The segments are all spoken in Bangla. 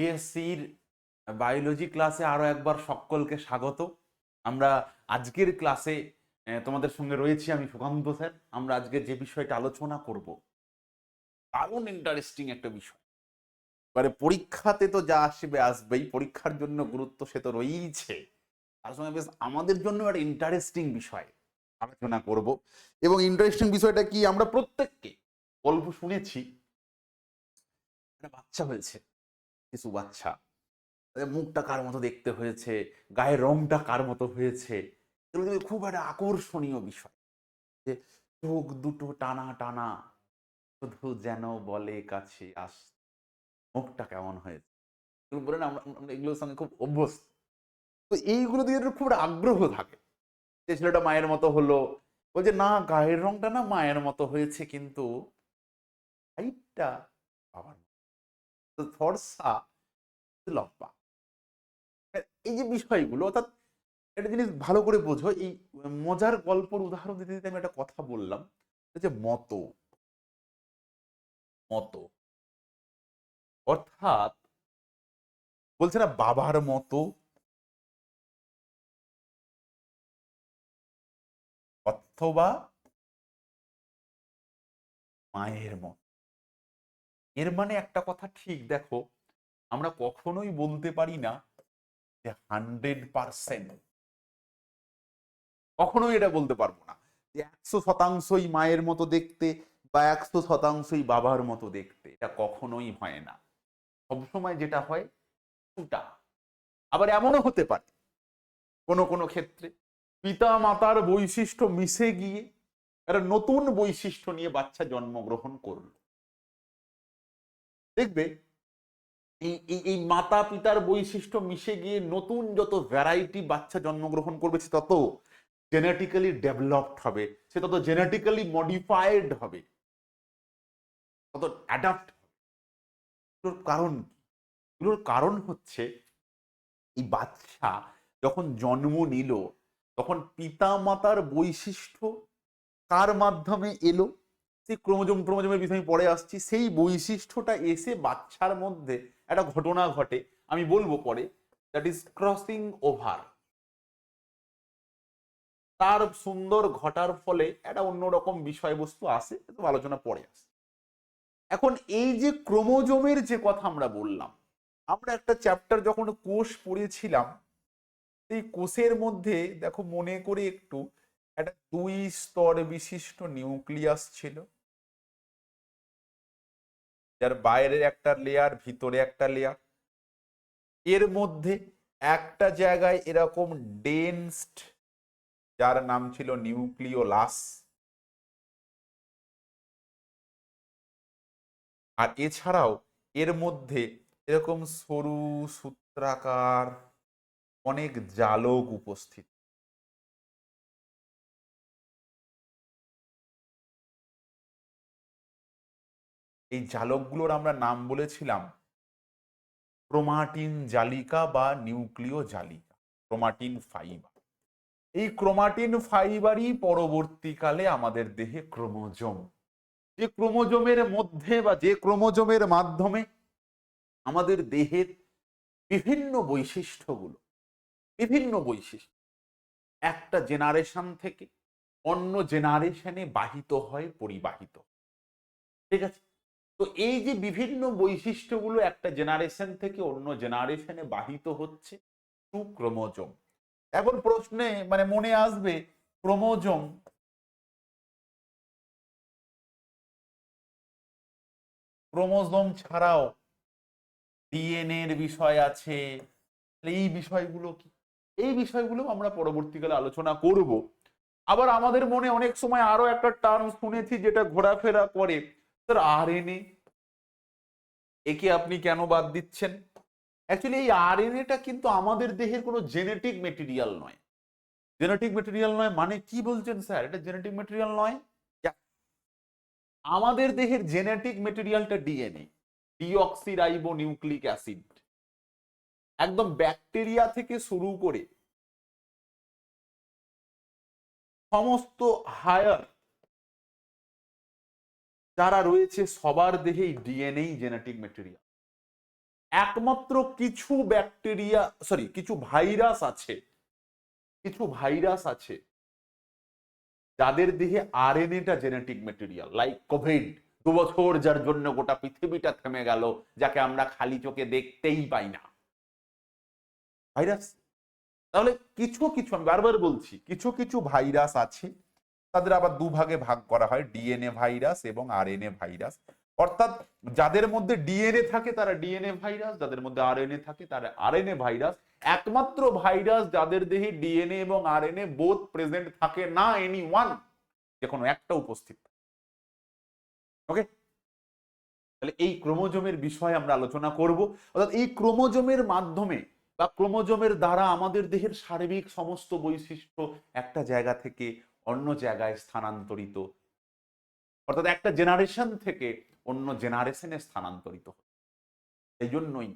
বিএসসির বায়োলজি ক্লাসে আরো একবার সকলকে স্বাগত। আমরা আজকের ক্লাসে তোমাদের সঙ্গে রয়েছি আমি সুকান্ত স্যার। আমরা আজকে যে বিষয়টা আলোচনা করব দারুণ ইন্টারেস্টিং একটা বিষয়। এবারে পরীক্ষাতে তো যা আসবে আসবেই, পরীক্ষার জন্য গুরুত্ব সে তো রয়েইছে, তার সঙ্গে বেশ আমাদের জন্য একটা ইন্টারেস্টিং বিষয় আলোচনা করব। এবং ইন্টারেস্টিং বিষয়টা কি, আমরা প্রত্যেককে গল্প শুনেছি, একটা বাচ্চা হয়েছে, কিছু বাচ্চা মুখটা কার মতো দেখতে হয়েছে, গায়ের রংটা কার মতো হয়েছে, এগুলো কিন্তু খুব একটা আকর্ষণীয় বিষয়। যে চোখ দুটো টানা টানা, শুধু যেন বলে কাছে আস, মুখটা কেমন হয়েছে, এগুলো বলে না, আমরা আমরা এগুলোর সঙ্গে খুব অভ্যস্ত। তো এইগুলো দিয়ে খুব একটা আগ্রহ থাকে যে ছেলেটা মায়ের মতো হলো, বলছে না গায়ের রংটা না মায়ের মতো হয়েছে, কিন্তু হাইটটা বাবার মতো। তো ফর্সা, লম্বা। এই যে বিষয়গুলো, অর্থাৎ একটা জিনিস ভালো করে বোঝো, এই মজার গল্পর উদাহরণ দিতে দিতে আমি একটা কথা বললাম, যে মতো মতো অর্থাৎ বলছে না বাবার মতো অথবা মায়ের মতো। এর মানে একটা কথা ঠিক দেখো, আমরা কখনোই বলতে পারি না যে 100%, কখনোই এটা বলতে পারবো না যে 100%ই মায়ের মতো দেখতে বা 100%ই বাবার মতো দেখতে, এটা কখনোই হয় না। সবসময় যেটা হয় ওটা। আবার এমনও হতে পারে কোনো কোনো ক্ষেত্রে পিতা মাতার বৈশিষ্ট্য মিশে গিয়ে একটা নতুন বৈশিষ্ট্য নিয়ে বাচ্চা জন্মগ্রহণ করলো। দেখবে এই এই এই মাতা পিতার বৈশিষ্ট্য মিশে গিয়ে নতুন যত ভ্যারাইটি বাচ্চা জন্মগ্রহণ করবে, সে তত জেনেটিক্যালি ডেভেলপড হবে, সে তত জেনেটিক্যালি মডিফাইড হবে, তত অ্যাডাপ্ট হবে। এগুলোর কারণ কি? এগুলোর কারণ হচ্ছে এই বাচ্চা যখন জন্ম নিল, তখন পিতা মাতার বৈশিষ্ট্য কার মাধ্যমে এলো, সেই ক্রোমোজোমের বিষয়ে আমি পরে আসছি। সেই বৈশিষ্ট্যটা এসে বাচ্চার মধ্যে একটা ঘটনা ঘটে, আমি বলবো পরে, দ্যাট ইজ ক্রসিং ওভার। তার সুন্দর ঘটার ফলে একটা অন্যরকম বিষয়বস্তু আসে, তো আলোচনা পরে আসে। এখন এই যে ক্রোমোজোমের যে কথা আমরা বললাম, আমরা একটা চ্যাপ্টার যখন কোষ পড়েছিলাম, সেই কোষের মধ্যে দেখো মনে করে একটু, একটা 2 স্তর বিশিষ্ট নিউক্লিয়াস ছিল, যার বাইরের একটা লেয়ার, ভিতরে একটা লেয়ার। এর মধ্যে একটা জায়গায় এরকম ডেন্সড, যার নাম ছিল নিউক্লিওলাস। আর এছাড়াও এর মধ্যে এরকম সরু সূত্রাকার অনেক জালক উপস্থিত। এই জালকগুলোর আমরা নাম বলেছিলাম ক্রোমাটিন জালিকা বা নিউক্লিয় জালিকা, ক্রোমাটিন ফাইবার। এই ক্রোমাটিন ফাইবারই পরবর্তীকালে আমাদের দেহে ক্রোমোজোম। যে ক্রোমোজোমের মধ্যে বা যে ক্রোমোজোমের মাধ্যমে আমাদের দেহের বিভিন্ন বৈশিষ্ট্যগুলো, বিভিন্ন বৈশিষ্ট্য একটা জেনারেশন থেকে অন্য জেনারেশনে বাহিত হয়, পরিবাহিত। ঠিক আছে? তো এই যে বিভিন্ন বৈশিষ্ট্যগুলো একটা জেনারেশন থেকে অন্য জেনারেশনে বাহিত হচ্ছে টু ক্রোমোজোম। এখন প্রশ্নে মানে মনে আসবে, ক্রোমোজোম, ক্রোমোজোম ছাড়াও ডিএনএ এর বিষয় আছে, এই বিষয়গুলো কি? এই বিষয়গুলো আমরা পরবর্তীকালে আলোচনা করব। আবার আমাদের মনে অনেক সময় আরো একটা টার্ম শুনেছি যেটা ঘোরাফেরা করে, স্যার আরএনএ, একে আপনি কেন বাদ দিচ্ছেন? অ্যাকচুয়ালি এই আরএনএটা কিন্তু আমাদের দেহের কোনো জেনেটিক মেটেরিয়াল নয়। জেনেটিক মেটেরিয়াল নয় মানে কি বলছেন স্যার, এটা জেনেটিক মেটেরিয়াল নয়? আমাদের দেহের জেনেটিক মেটেরিয়ালটা ডিএনএ, ডিঅক্সিরাইবো নিউক্লিক অ্যাসিড। একদম ব্যাকটেরিয়া থেকে শুরু করে সমস্ত হায়ার যারা রয়েছে সবার দেহেই ডিএনএ জেনেটিক মেটেরিয়াল। একমাত্র কিছু ব্যাকটেরিয়া, সরি, কিছু ভাইরাস আছে, কিছু ভাইরাস আছে যাদের দেহে আরএনএটা জেনেটিক মেটেরিয়াল, লাইক কোভিড 2 বছর যার জন্য গোটা পৃথিবীটা থেমে গেল, যাকে আমরা খালি চোখে দেখতেই পাই না, ভাইরাস। তাহলে কিছু কিছু, আমি বারবার বলছি, কিছু কিছু ভাইরাস আছে, তাদের আবার দুভাগে ভাগ করা হয়, ডিএনএ ভাইরাস এবং আরএনএ ভাইরাস। অর্থাৎ যাদের মধ্যে ডিএনএ থাকে তারা ডিএনএ ভাইরাস, যাদের মধ্যে আরএনএ থাকে তারা আরএনএ ভাইরাস। একমাত্র ভাইরাস যাদের দেহে ডিএনএ এবং আরএনএ বোথ প্রেজেন্ট থাকে না, এনি ওয়ান, যে কোনো একটা উপস্থিত। ওকে, তাহলে এই ক্রোমোজোমের বিষয়ে আমরা আলোচনা করব। অর্থাৎ এই ক্রোমোজোমের মাধ্যমে বা ক্রোমোজোমের দ্বারা আমাদের দেহের সার্বিক সমস্ত বৈশিষ্ট্য একটা জায়গা থেকে অন্য জায়গায় স্থানান্তরিত, অর্থাৎ একটা জেনারেশন থেকে অন্য জেনারেশনে স্থানান্তরিত হয়। এই জন্যই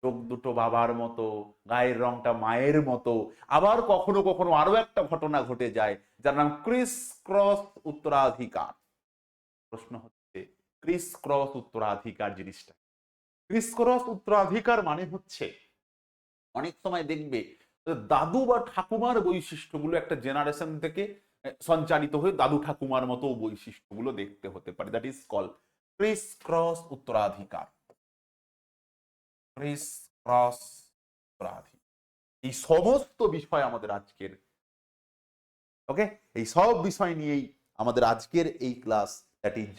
চোখ দুটো বাবার মতো, গায়ের রংটা মায়ের মতো। আবার কখনো কখনো আরো একটা ঘটনা ঘটে যায় যার নাম ক্রিস ক্রস উত্তরাধিকার। প্রশ্ন হচ্ছে, ক্রিস ক্রস উত্তরাধিকার জিনিসটা, ক্রিস ক্রস উত্তরাধিকার মানে হচ্ছে, অনেক সময় দেখবে দাদু বা ঠাকুমার বৈশিষ্ট্যগুলো একটা জেনারেশন থেকে সঞ্চারিত হয়ে দাদু ঠাকুমার মতো বৈশিষ্ট্যগুলো দেখতে হতে পারে। That is call Chris cross উত্তরাধিকার। ক্রিস ক্রস উত্তরাধিকার, এই সমস্ত বিষয় আমাদের আজকের, ওকে, এই সব বিষয় নিয়েই আমাদের আজকের এই ক্লাস, দ্যাট ইজ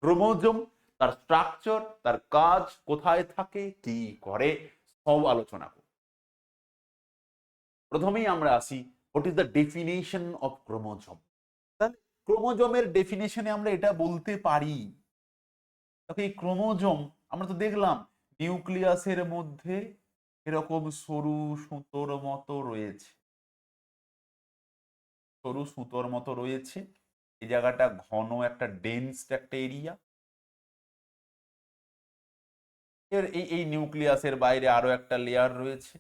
ক্রোমোজোম, তার স্ট্রাকচার, তার কাজ, কোথায় থাকে, কি করে, সব আলোচনা করব। প্রথমেই আমরা আসি, what is the definition of chromosome. তাহলে ক্রোমোজোমের ডেফিনেশনে আমরা এটা বলতে পারি, এই ক্রোমোজোম আমরা তো দেখলাম নিউক্লিয়াসের মধ্যে এরকম সরু সুতোর মতো রয়েছে, সরু সুতোর মতো রয়েছে। এই জায়গাটা ঘন একটা ডেন্স একটা এরিয়া। এর এই নিউক্লিয়াসের বাইরে আরো একটা লেয়ার রয়েছে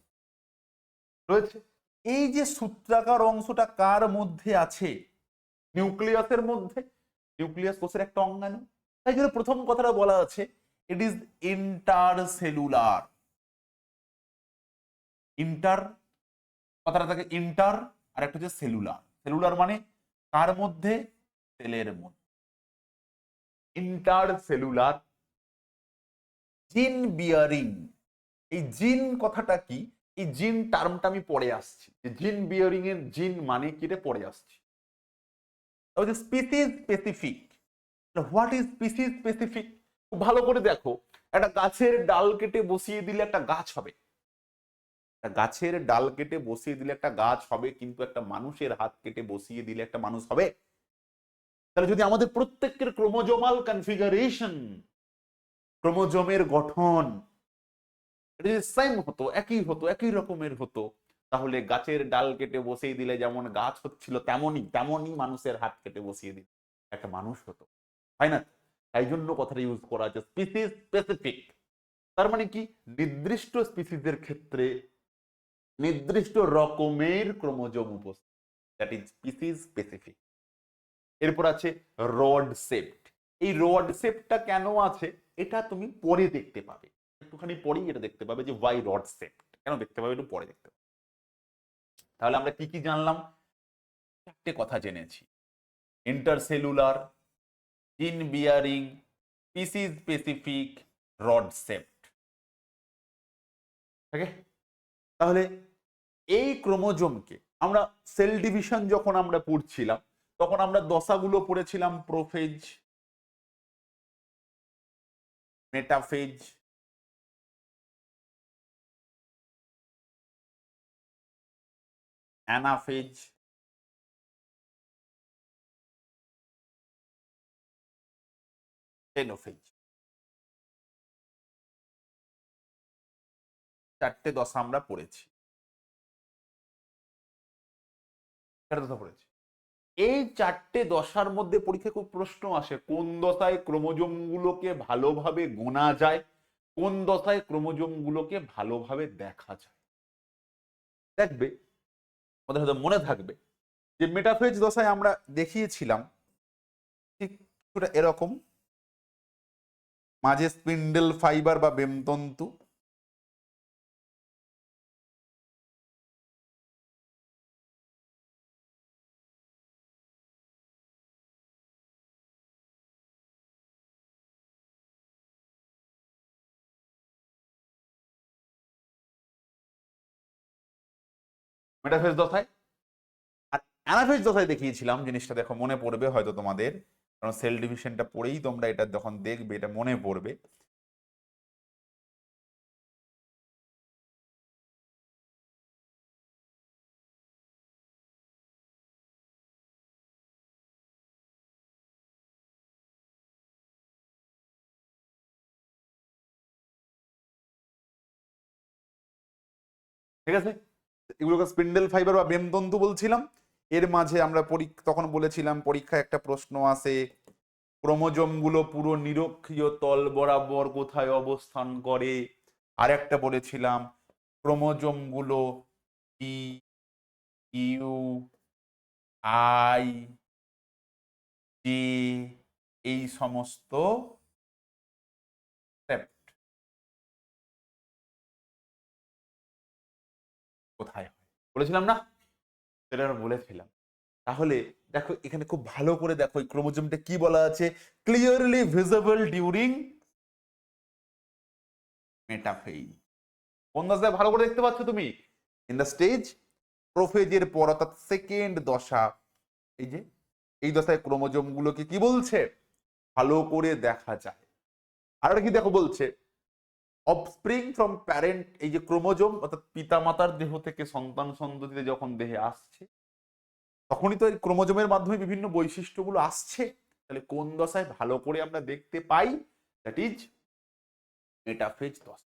রয়েছে এই যে সূত্রাকার অংশটা কার মধ্যে আছে? নিউক্লিয়াসের মধ্যে। নিউক্লিয়াস কোষের একটা অঙ্গাণু। তাই জন্য প্রথম কথাটা বলা আছে, ইট ইজ ইন্টারসেলুলার। ইন্টার কথাটা থাকে ইন্টার, আর একটা হচ্ছে সেলুলার। সেলুলার মানে কার মধ্যে? সেলের মধ্যে। Intercellular, gene bearing. এই জিন কথাটা কি? এই জিন টার্মটা আমি পড়ে আসছি, যে জিন বিয়ারিং এর জিন মানে কি রে পড়ে আসছি। Species specific. What is species specific? খুব ভালো করে দেখো, একটা গাছের ডাল কেটে বসিয়ে দিলে একটা গাছ হবে, একটা গাছের ডাল কেটে বসিয়ে দিলে একটা গাছ হবে, কিন্তু একটা মানুষের হাত কেটে বসিয়ে দিলে একটা মানুষ হবে? তাহলে যদি আমাদের প্রত্যেকের ক্রোমোজোমাল কনফিগারেশন, ক্রোমোজোমের গঠন সেম হতো, একই হতো, একই রকমের হতো, তাহলে গাছের ডাল কেটে বসিয়ে দিলে যেমন গাছ হচ্ছিল, তেমনই তেমনই মানুষের হাত কেটে বসিয়ে দিলে একটা মানুষ হতো, তাই না? তাই জন্য কথাটা ইউজ করা আছে স্পিসিস স্পেসিফিক। তার মানে কি, নির্দিষ্ট স্পিসিসের ক্ষেত্রে নির্দিষ্ট রকমের ক্রোমোজোম উপস্থিত, দ্যাট ইজ স্পিসিস স্পেসিফিক। এরপর আছে রড শেপড। এই রড শেপটা কেন আছে এটা তুমি পরে দেখতে পাবে, একটুখানি পরেই এটা দেখতে পাবে যে ওয়াই রড শেপড কেন দেখতে পাবে, একটু পরে দেখতে পাবে। তাহলে আমরা কি কি জানলাম? চারটে কথা জেনেছি: intercellular, gene bearing, species specific, rod shaped. Okay, তাহলে এই ক্রোমোজোমকে আমরা সেল ডিভিশন যখন আমরা পড়ছিলাম তখন আমরা দশাগুলো পড়েছিলাম: প্রোফেজ, মেটাফেজ, অ্যানাফেজ, টেলোফেজ। চারটে দশা আমরা পড়েছি, এই চারটে দশার মধ্যে পরীক্ষায় খুব প্রশ্ন আসে, কোন দশায় ক্রোমোজোম গুলোকে ভালোভাবে গোনা যায়, কোন দশায় ক্রোমোজোম গুলোকে ভালোভাবে দেখা যায়। দেখবে আমাদের হয়তো মনে থাকবে যে মেটাফেজ দশায় আমরা দেখিয়েছিলাম ঠিক এরকম, মাঝে স্পিন্ডেল ফাইবার বা বেমতন্তু, মেটাফেজ দশায়। আর অ্যানাফেজ দশায় দেখিয়েছিলাম জিনিসটা, দেখো মনে পড়বে হয়তো তোমাদের, কারণ সেল ডিভিশনটা পড়েই তোমরা এটা যখন দেখবে এটা মনে পড়বে। ঠিক আছে, এগুলোকে স্পিন্ডেল ফাইবার বা মেরুদণ্ড বলছিলাম। এর মাঝে আমরা তখন বলেছিলাম পরীক্ষায় একটা প্রশ্ন আসে, ক্রোমোজোম গুলো পুরো নিরক্ষীয় তল বরাবর কোথায় অবস্থান করে। আর একটা বলেছিলাম ক্রোমোজোম গুলো ই, ইউ, আই, জে, এই সমস্ত সেপ্ট কোথায় হয় বলেছিলাম না, সেটা আমরা বলেছিলাম। তাহলে দেখো এখানে খুব ভালো করে দেখো এই ক্রোমোজোমটা কি বলা আছে, ক্লিয়ারলি ভিজিবল ডিউরিং মেটাফেজ। কোন দশায় ভালো করে দেখতে পাচ্ছ তুমি? ইন দ্য স্টেজ প্রোফেজের পর, অর্থাৎ সেকেন্ড দশা। এই যে এই দশায় ক্রোমোজোম গুলোকে কি বলছে, ভালো করে দেখা যায়। আর কি দেখো বলছে, অফস্প্রিং ফ্রম প্যারেন্ট, এই যে ক্রোমোজোম অর্থাৎ পিতা মাতার দেহ থেকে সন্তান সন্ততিতে যখন দেহে আসছে, তখনই তো এই ক্রোমোজোমের মাধ্যমে বিভিন্ন বৈশিষ্ট্যগুলো আসছে। তাহলে কোন দশায় ভালো করে আমরা দেখতে পাই, দ্যাট ইজ মেটাফেজ দশা।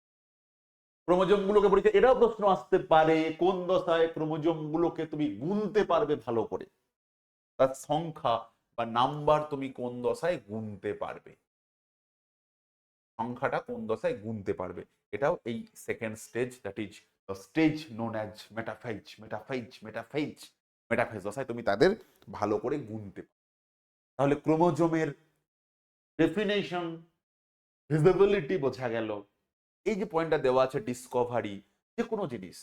ক্রোমোজোম গুলোকে পরীক্ষা এটাও প্রশ্ন আসতে পারে, কোন দশায় ক্রোমোজোম গুলোকে তুমি গুনতে পারবে ভালো করে, তার সংখ্যা বা নাম্বার তুমি কোন দশায় গুনতে পারবে, সংখ্যাটা কোন দশায় গুনতে পারবে। এটাও এই second stage, that is the stage known as metaphase. Metaphase দশায় তুমি তাদের ভালো করে গুনতে পারবে। তাহলে ক্রোমোজোমের ডেফিনেশন, ভিজিবিলিটি বোঝা গেল। এই যে পয়েন্টটা দেওয়া আছে ডিসকভারি, যে কোনো জিনিস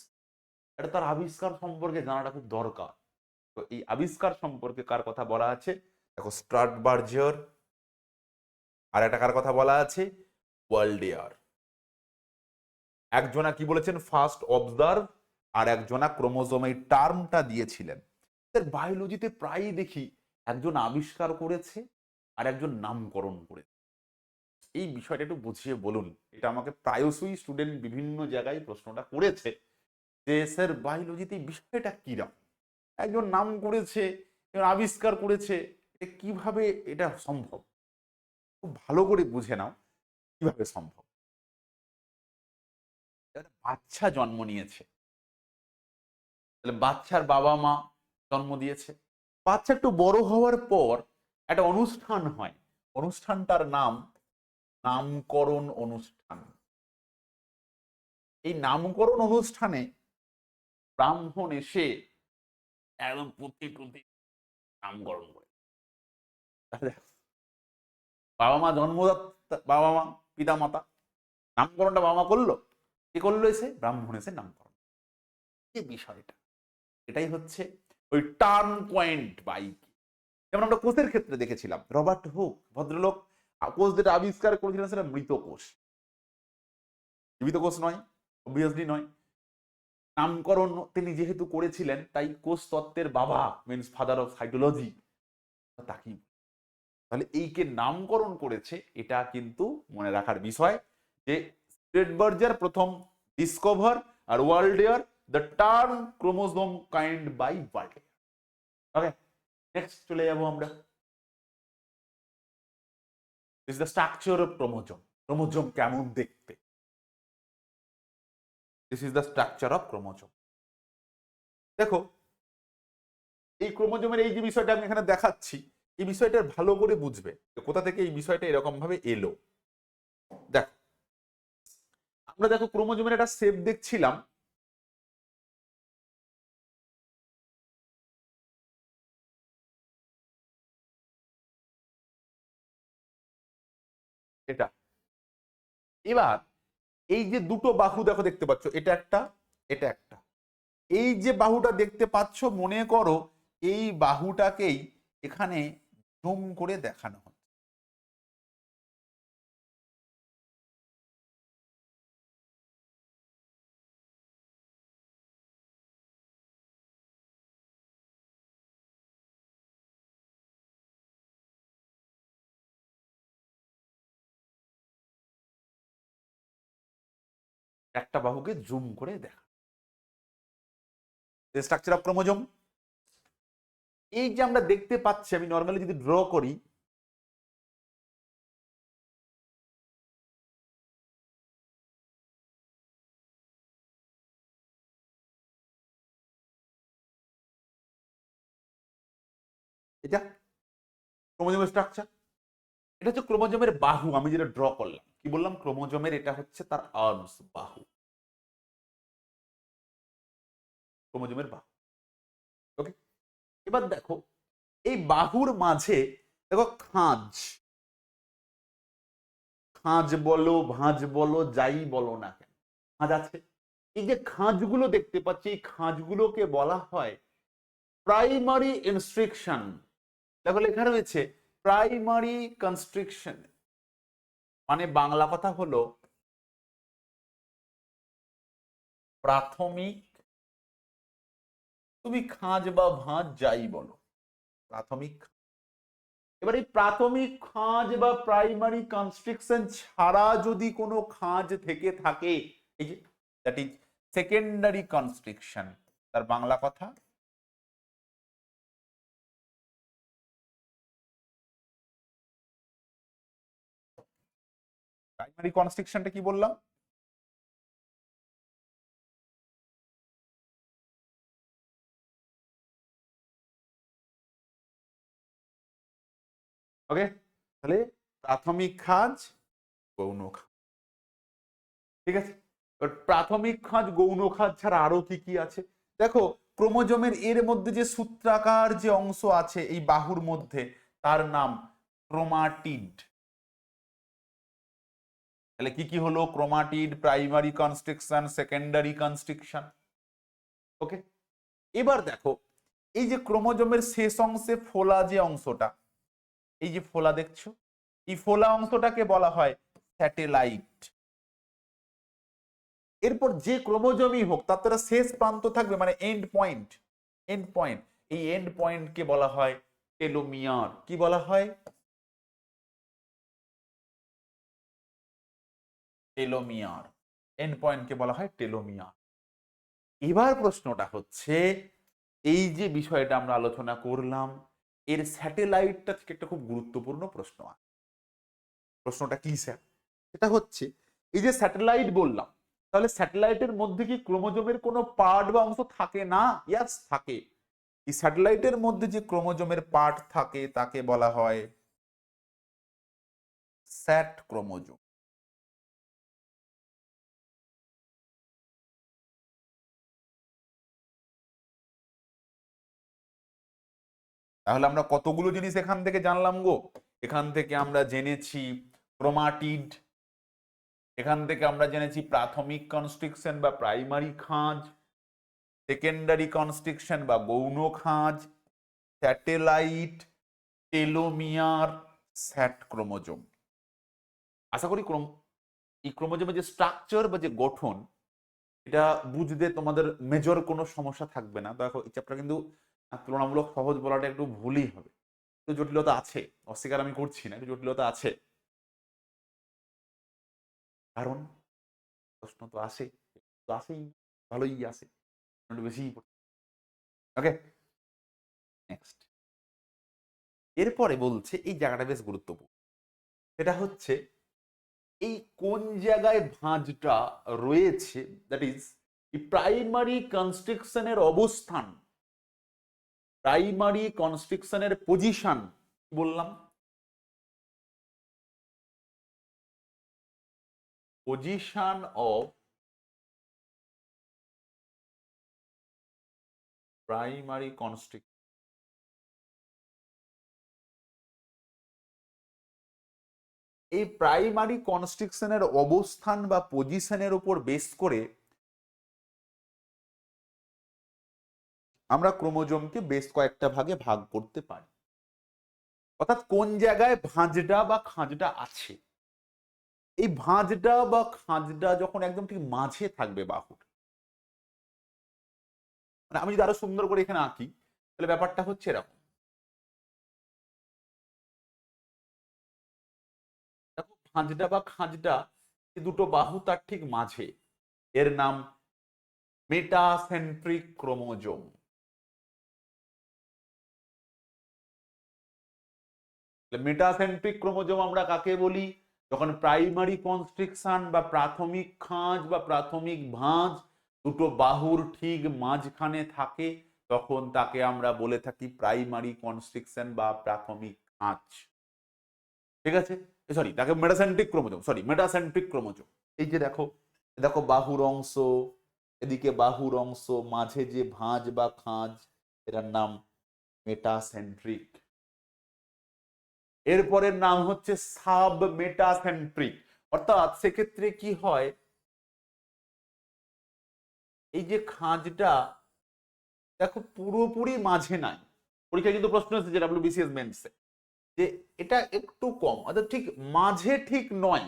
এটা তার আবিষ্কার সম্পর্কে জানাটা খুব দরকার। তো এই আবিষ্কার সম্পর্কে কার কথা বলা আছে, দেখো স্ট্রাটবার্জার, আর একটা কার কথা বলা আছে, ওয়ার্ল্ডিয়ার। একজনা কি বলেছেন, ফার্স্ট অবজার্ভ, আর একজনা ক্রোমোজোম এই টার্মটা দিয়েছিলেন। বায়োলজিতে প্রায়ই দেখি একজন আবিষ্কার করেছে আর একজন নামকরণ করেছে। এই বিষয়টা একটু বুঝিয়ে বলুন, এটা আমাকে প্রায়শই স্টুডেন্ট বিভিন্ন জায়গায় প্রশ্নটা করেছে যে স্যার বায়োলজিতে এই বিষয়টা কিরকম, একজন নাম করেছে, একজন আবিষ্কার করেছে, কিভাবে এটা সম্ভব? খুব ভালো করে বুঝে নাও কিভাবে সম্ভব। বাচ্চা জন্ম নিয়েছে, তাহলে বাচ্চার বাবা মা জন্ম দিয়েছে, বাচ্চা একটু বড় হওয়ার পর একটা অনুষ্ঠান হয়, অনুষ্ঠানটার নাম নামকরণ অনুষ্ঠান। এই নামকরণ অনুষ্ঠানে ব্রাহ্মণ এসে একদম পুঁথি টুথি নামকরণ করে। তাহলে বাবা মা জন্মদাতা, বাবা মা পিতা মাতা, নামকরণটা বাবা মা করলো, কি করলো, এসে ব্রাহ্মণ এসে নামকরণ। এই বিষয়টা এটাই হচ্ছে ওই টার্ন পয়েন্ট বাই। যেমন আমরা কোষের ক্ষেত্রে দেখেছিলাম, রবার্ট হুক ভদ্রলোক কোষ যেটা আবিষ্কার করেছিলেন সেটা মৃত কোষ, জীবিত কোষ নয়, অবভিয়াসলি নয়। নামকরণ তিনি যেহেতু করেছিলেন, তাই কোষ তত্ত্বের বাবা, মিনস ফাদার অফ সাইটোলজি, তাকেই। তাহলে এই কে নামকরণ করেছে, এটা কিন্তু মনে রাখার বিষয় যে স্ট্রেটবার্জার প্রথম ডিসকভার, আর Waldeyer the term chromosome coined by Waldeyer. Okay, next চলে যাব আমরা। Is the structure of chromosome. Chromosome কেমন দেখতে, this is the structure of chromosome. দেখো এই ক্রোমোজোমের এই যে বিষয়টা আমি এখানে দেখাচ্ছি, এই বিষয়টা ভালো করে বুঝবে কোথা থেকে এই বিষয়টা এরকম ভাবে এলো। দেখো আমরা দেখো ক্রোমোজোমের একটা শেপ দেখছিলাম, এটা। এবার এই যে দুটো বাহু দেখো দেখতে পাচ্ছ, এটা একটা, এটা একটা। এই যে বাহুটা দেখতে পাচ্ছ, মনে করো এই বাহুটাকেই এখানে জুম করে দেখানো হয়। একটা বাহুকে জুম করে দেখা। স্ট্রাকচার অফ ক্রোমোজোম এই যে আমরা দেখতে পাচ্ছি, আমি নর্মালি যদি ড্র করি, এটা ক্রোমোজোমের স্ট্রাকচার, এটা হচ্ছে ক্রোমোজোমের বাহু। আমি যেটা ড্র করলাম, কি বললাম, ক্রোমোজোমের এটা হচ্ছে তার আর্মস, বাহু, ক্রোমোজোমের বাহু। ওকে, এবার দেখো এই বাহুর মাঝে দেখো খাঁজ, খাঁজ বলো ভাঁজ বলো যাই বলো না কেন, খাঁজ আছে। এই যে খাঁজগুলো দেখতে পাচ্ছি, এই খাঁজগুলোকে বলা হয় প্রাইমারি ইনস্ট্রিকশন। দেখো লেখা রয়েছে প্রাইমারি কনস্ট্রিকশন, মানে বাংলা কথা হলো প্রাথমিক, তুমি খাঁজ বা ভাঁজ যাই বলো, প্রাথমিক। এবার এই প্রাথমিক খাঁজ বা প্রাইমারি কনস্ট্রিকশন ছাড়া যদি কোনো খাঁজ থেকে থাকে, এই যে দ্যাট ইজ সেকেন্ডারি কনস্ট্রিকশন, তার বাংলা কথা প্রাইমারি কনস্ট্রিকশনটা কি বললাম, ওকে। তাহলে প্রাথমিক খাঁজ, গৌণ খাঁজ, ঠিক আছে। এবার প্রাথমিক খাঁজ গৌণ খাঁজ ছাড়া আরো কি কি আছে দেখো। ক্রোমোজোমের এর মধ্যে যে সূত্রাকার যে অংশ আছে এই বাহুর মধ্যে, তার নাম ক্রোমাটিড। তাহলে কি কি হলো, chromatid, primary constriction, secondary constriction. Okay, এবার দেখো এই যে ক্রোমোজোমের শেষ অংশে ফোলা যে অংশটা, এই যে ফোলা দেখছো, এই ফোলা অংশটাকে বলা হয় স্যাটেলাইট। এরপর যে ক্রোমোজোমই হোক তার তো একটা শেষ প্রান্ত থাকবে, মানে এন্ড পয়েন্ট, এন্ড পয়েন্ট। এই এন্ড পয়েন্টকে বলা হয় টেলোমিয়ার। কি বলা হয়, টেলোমিয়ার। এন্ড পয়েন্টকে বলা হয় টেলোমিয়ার। এবার প্রশ্নটা হচ্ছে, এই যে বিষয়টা আমরা আলোচনা করলাম, এর স্যাটেলাইটটা থেকে একটা খুব গুরুত্বপূর্ণ প্রশ্ন আছে। প্রশ্নটা কি স্যার? এটা হচ্ছে এই যে স্যাটেলাইট বললাম, তাহলে স্যাটেলাইটের মধ্যে কি ক্রোমোজোমের কোনো পার্ট বা অংশ থাকে না? ইয়াস, থাকে। এই স্যাটেলাইটের মধ্যে যে ক্রোমোজোমের পার্ট থাকে তাকে বলা হয় স্যাট ক্রোমোজোম। তাহলে আমরা কতগুলো জিনিস এখান থেকে জানলাম গো। এখান থেকে আমরা জেনেছি ক্রোমাটিড, এখান থেকে আমরা জেনেছি প্রাথমিক কনস্ট্রিকশন বা প্রাইমারি খাঁজ, সেকেন্ডারি কনস্ট্রিকশন বা গৌণ খাঁজ, স্যাটেলাইট, টেলোমিয়ার, স্যাট ক্রোমোজোম। আশা করি এই ক্রোমোজোমের যে স্ট্রাকচার বা যে গঠন, এটা বুঝতে তোমাদের মেজর কোনো সমস্যা থাকবে না। দেখো এই চ্যাপ্টার কিন্তু তুলনামূলক সহজ বলাটা একটু ভুলই হবে, একটু জটিলতা আছে, অস্বীকার আমি করছি না, একটু জটিলতা আছে। কারণ প্রশ্ন তো আসে, তো আসেই, ভালোই আসে, একটু বেশি। ওকে, নেক্সট। এরপরে বলছে এই জায়গাটা বেশ গুরুত্বপূর্ণ, সেটা হচ্ছে এই কোন জায়গায় ভাঁজটা রয়েছে, দ্যাট ইজ প্রাইমারি কনস্ট্রিকশনের অবস্থান, প্রাইমারি কনস্ট্রিকশনের পজিশন বললাম, পজিশন অফ প্রাইমারি কনস্ট্রিকশন। এই প্রাইমারি কনস্ট্রিকশনের অবস্থান বা পজিশনের উপর বেস করে আমরা ক্রোমোজোমকে বেশ কয়েকটা ভাগে ভাগ করতে পারি। অর্থাৎ কোন জায়গায় ভাঁজটা বা খাঁজটা আছে, এই ভাঁজটা বা খাঁজটা যখন একদম ঠিক মাঝে থাকবে বাহুর, মানে আমি যদি আরো সুন্দর করে এখানে আঁকি, তাহলে ব্যাপারটা হচ্ছে এরকম। দেখো ভাঁজটা বা খাঁজটা দুটো বাহু তার ঠিক মাঝে, এর নাম মেটাসেন্ট্রিক ক্রোমোজোম। মেটাসেন্ট্রিক ক্রোমোজোম আমরা কাকে বলি? যখন প্রাইমারি কনস্ট্রিকশন বা প্রাথমিক খাঁজ বা প্রাথমিক ভাঁজ দুটো বাহুর ঠিক মাঝখানে থাকে, তখন তাকে আমরা বলে থাকি প্রাইমারি কনস্ট্রিকশন বা প্রাথমিক খাঁজ। ঠিক আছে, সরি, তাকে metacentric chromosome, sorry metacentric chromosome. এই যে দেখো, দেখো বাহুর অংশ, এদিকে বাহুর অংশ, মাঝে যে ভাঁজ বা খাঁজ, এটার নাম মেটাসেন্ট্রিক। এরপরের নাম হচ্ছে সাব মেটাসেন্ট্রিক। অর্থাৎ সেক্ষেত্রে কি হয়, এই যে খাঁজটা দেখো পুরোপুরি মাঝে নাই। পরীক্ষায় কিন্তু প্রশ্ন এসেছে ডাব্লিউবিসিএস মেন্সে যে এটা একটু কম, অর্থাৎ ঠিক মাঝে ঠিক নয়।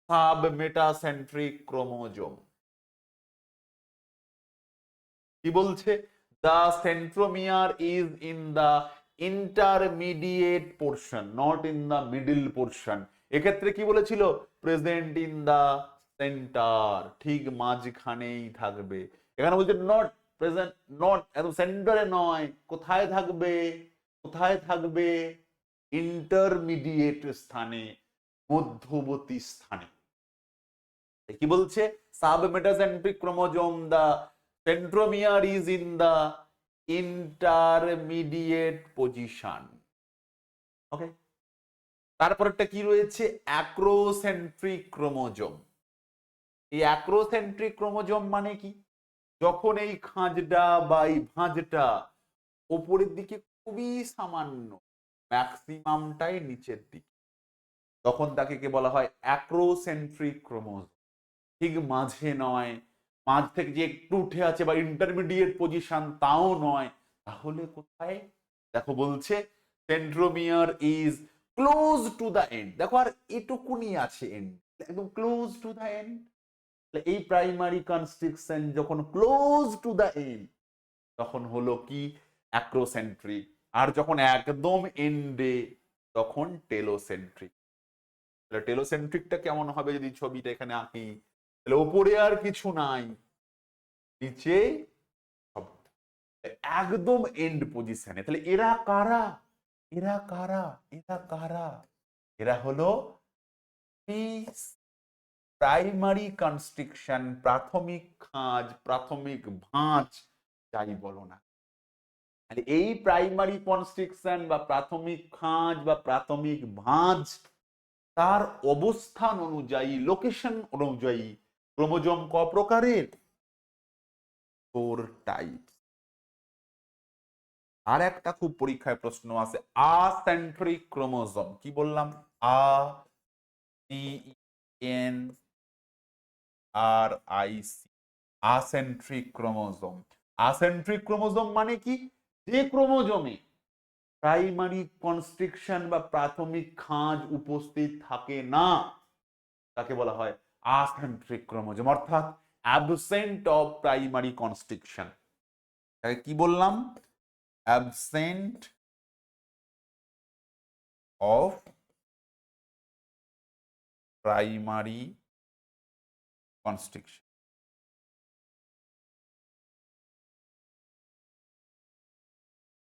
সাব মেটাসেন্ট্রিক ক্রোমোজোম কি বলছে? The centromere is in the intermediate portion, not in the middle portion. এক্ষেত্রে কি বলেছিল? প্রেজেন্ট ইন দ্য সেন্টার, ঠিক মাঝখানেই থাকবে। এখানে বলছে নট প্রেজেন্ট, নট একদম সেন্টারে নয়। কোথায় থাকবে? কোথায় থাকবে? ইন্টারমিডিয়েট স্থানে, মধ্যবর্তী স্থানে। কি বলছে? Sub metacentric chromosome, the centromere is in the intermediate position. Okay, তারপরটা কি রয়েছে? Acrocentric chromosome. এই অ্যাক্রোসেন্ট্রিক ক্রোমোজোম মানে কি? যখন এই খাঁজটা বা এই ভাঁজটা ওপরের দিকে খুবই সামান্য, ম্যাক্সিমামটাই নিচের দিকে, তখন তাকে কে বলা হয়? Acrocentric chromosome. ঠিক মাঝে নয়, মাঝ থেকে যে একটু উঠে আছে বা ইন্টারমিডিয়েট পজিশন তাও নয়, তাহলে কোথায়? দেখো বলছে centromere is close to the end. দেখো আর এটুকুনি আছে এন্ড, একদম ক্লোজ টু দ্য এন্ড। এই প্রাইমারি কনস্ট্রিকশন যখন ক্লোজ টু দ্য এন্ড, তখন হলো কি? অ্যাক্রোসেন্ট্রিক। আর যখন একদম এন্ডে, তখন টেলোসেন্ট্রিক। টেলোসেন্ট্রিকটা কেমন হবে যদি ছবিটা এখানে আঁকি? তাহলে ওপরে আর কিছু নাই, নিচে একদম এন্ড পজিশনে। তাহলে এরা কারা? এরা কারা? এরা কারা? এরা হলো প্রাইমারি কনস্ট্রিকশন, প্রাথমিক খাঁজ, প্রাথমিক ভাঁজ, যাই বলো না। এই প্রাইমারি কনস্ট্রিকশন বা প্রাথমিক খাঁজ বা প্রাথমিক ভাঁজ, তার অবস্থান অনুযায়ী, লোকেশন অনুযায়ী ক্রোমোজোম ক প্রকারের? 4 টাইপ। আর একটা খুব পরীক্ষায় প্রশ্ন আছে, আসেন্ট্রিক ক্রোমোজোম। কি বললাম? A C N R I C, acentric chromosome. Acentric chromosome মানে কি? যে ক্রোমোজোমে প্রাইমারি কনস্ট্রিকশন বা প্রাথমিক খাঁজ উপস্থিত থাকে না, তাকে বলা হয় আসেন্ট্রিক ক্রোমোজোম, অর্থাৎ অ্যাবসেন্ট অফ প্রাইমারি কনস্ট্রিকশন। তাকে কি বললাম? অ্যাবসেন্ট অফ প্রাইমারি কনস্ট্রিকশন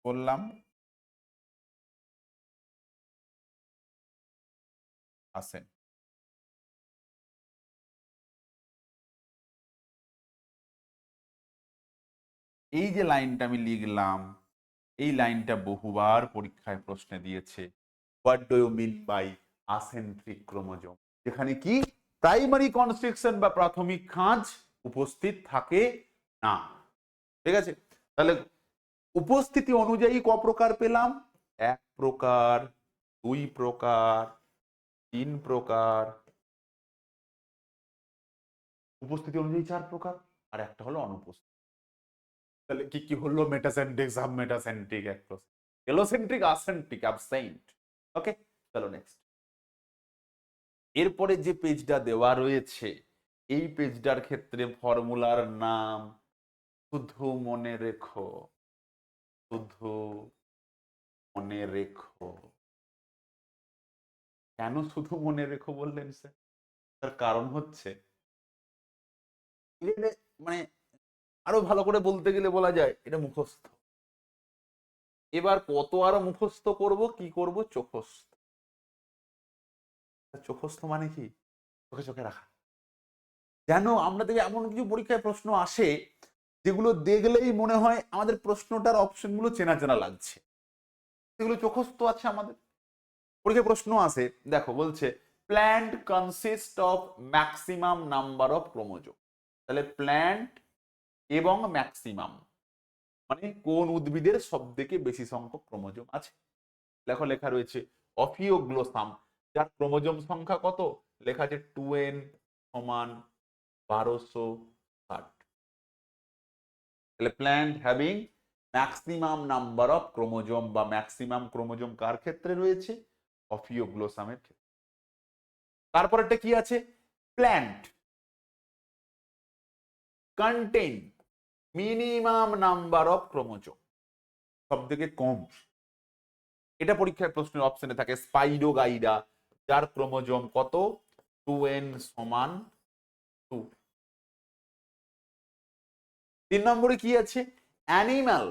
বললাম আসেন। এই যে লাইনটা আমি লিখলাম, এই লাইনটা বহুবার পরীক্ষায় প্রশ্নে দিয়েছে। What do you mean by acentric chromosome? যেখানে কি প্রাইমারি কনস্ট্রিকশন বা প্রাথমিক খাঁজ উপস্থিত থাকে না। ঠিক আছে, তাহলে উপস্থিতি অনুযায়ী ক প্রকার পেলাম? 1 প্রকার, 2 প্রকার, 3 প্রকার, উপস্থিতি অনুযায়ী 4 প্রকার, আর একটা হলো অনুপস্থিত। তাহলে কি কি হলো? Metacentric, sub metacentric, allocentric, acentric, absent. Okay, চলো নেক্সট। এরপরে যে পেজটা দেওয়া রয়েছে, এই পেজটার ক্ষেত্রে ফর্মুলার নাম শুধু মনে রেখো, শুধু মনে রেখো। কেন শুধু মনে রেখো বললেন স্যার? তার কারণ হচ্ছে মানে আরো ভালো করে বলতে গেলে বলা যায় এটা মুখস্থ। এবার কত আরো মুখস্থ করব, কি করব, চোখস্থ। চোখস্থ মানে কি? চোখে চোখে রাখা। যেন আমরা দেখি এমন কিছু পরীক্ষায় প্রশ্ন আসে যেগুলো দেখলেই মনে হয় আমাদের প্রশ্নটার অপশনগুলো চেনা চেনা লাগছে, সেগুলো চোখস্থ আছে আমাদের। পরীক্ষায় প্রশ্ন আসে, দেখো বলছে plant consist of maximum number of chromosome. তাহলে প্ল্যান্ট এবং ম্যাক্সিমাম মানে কোন উদ্ভিদের সব থেকে বেশি সংখ্যক ক্রোমোজোম আছে। লেখা লেখা রয়েছে অফিওগ্লোসাম, যার ক্রোমোজোম সংখ্যা কত? লেখা আছে 2n সমান 1260। তাহলে plant having maximum number of chromosome বা ম্যাক্সিমাম ক্রোমোজোম কার ক্ষেত্রে রয়েছে? অফিওগ্লোসামের ক্ষেত্রে। তারপরেরটা কি আছে? Plant contain minimum number of chromosome, সব থেকে কম। এটা পরীক্ষার প্রশ্নের অপশনে থাকে স্পাইরোগাইরা, যার ক্রোমোজোম কত? 2n সমান 2। 3 নম্বরে কি আছে? Animal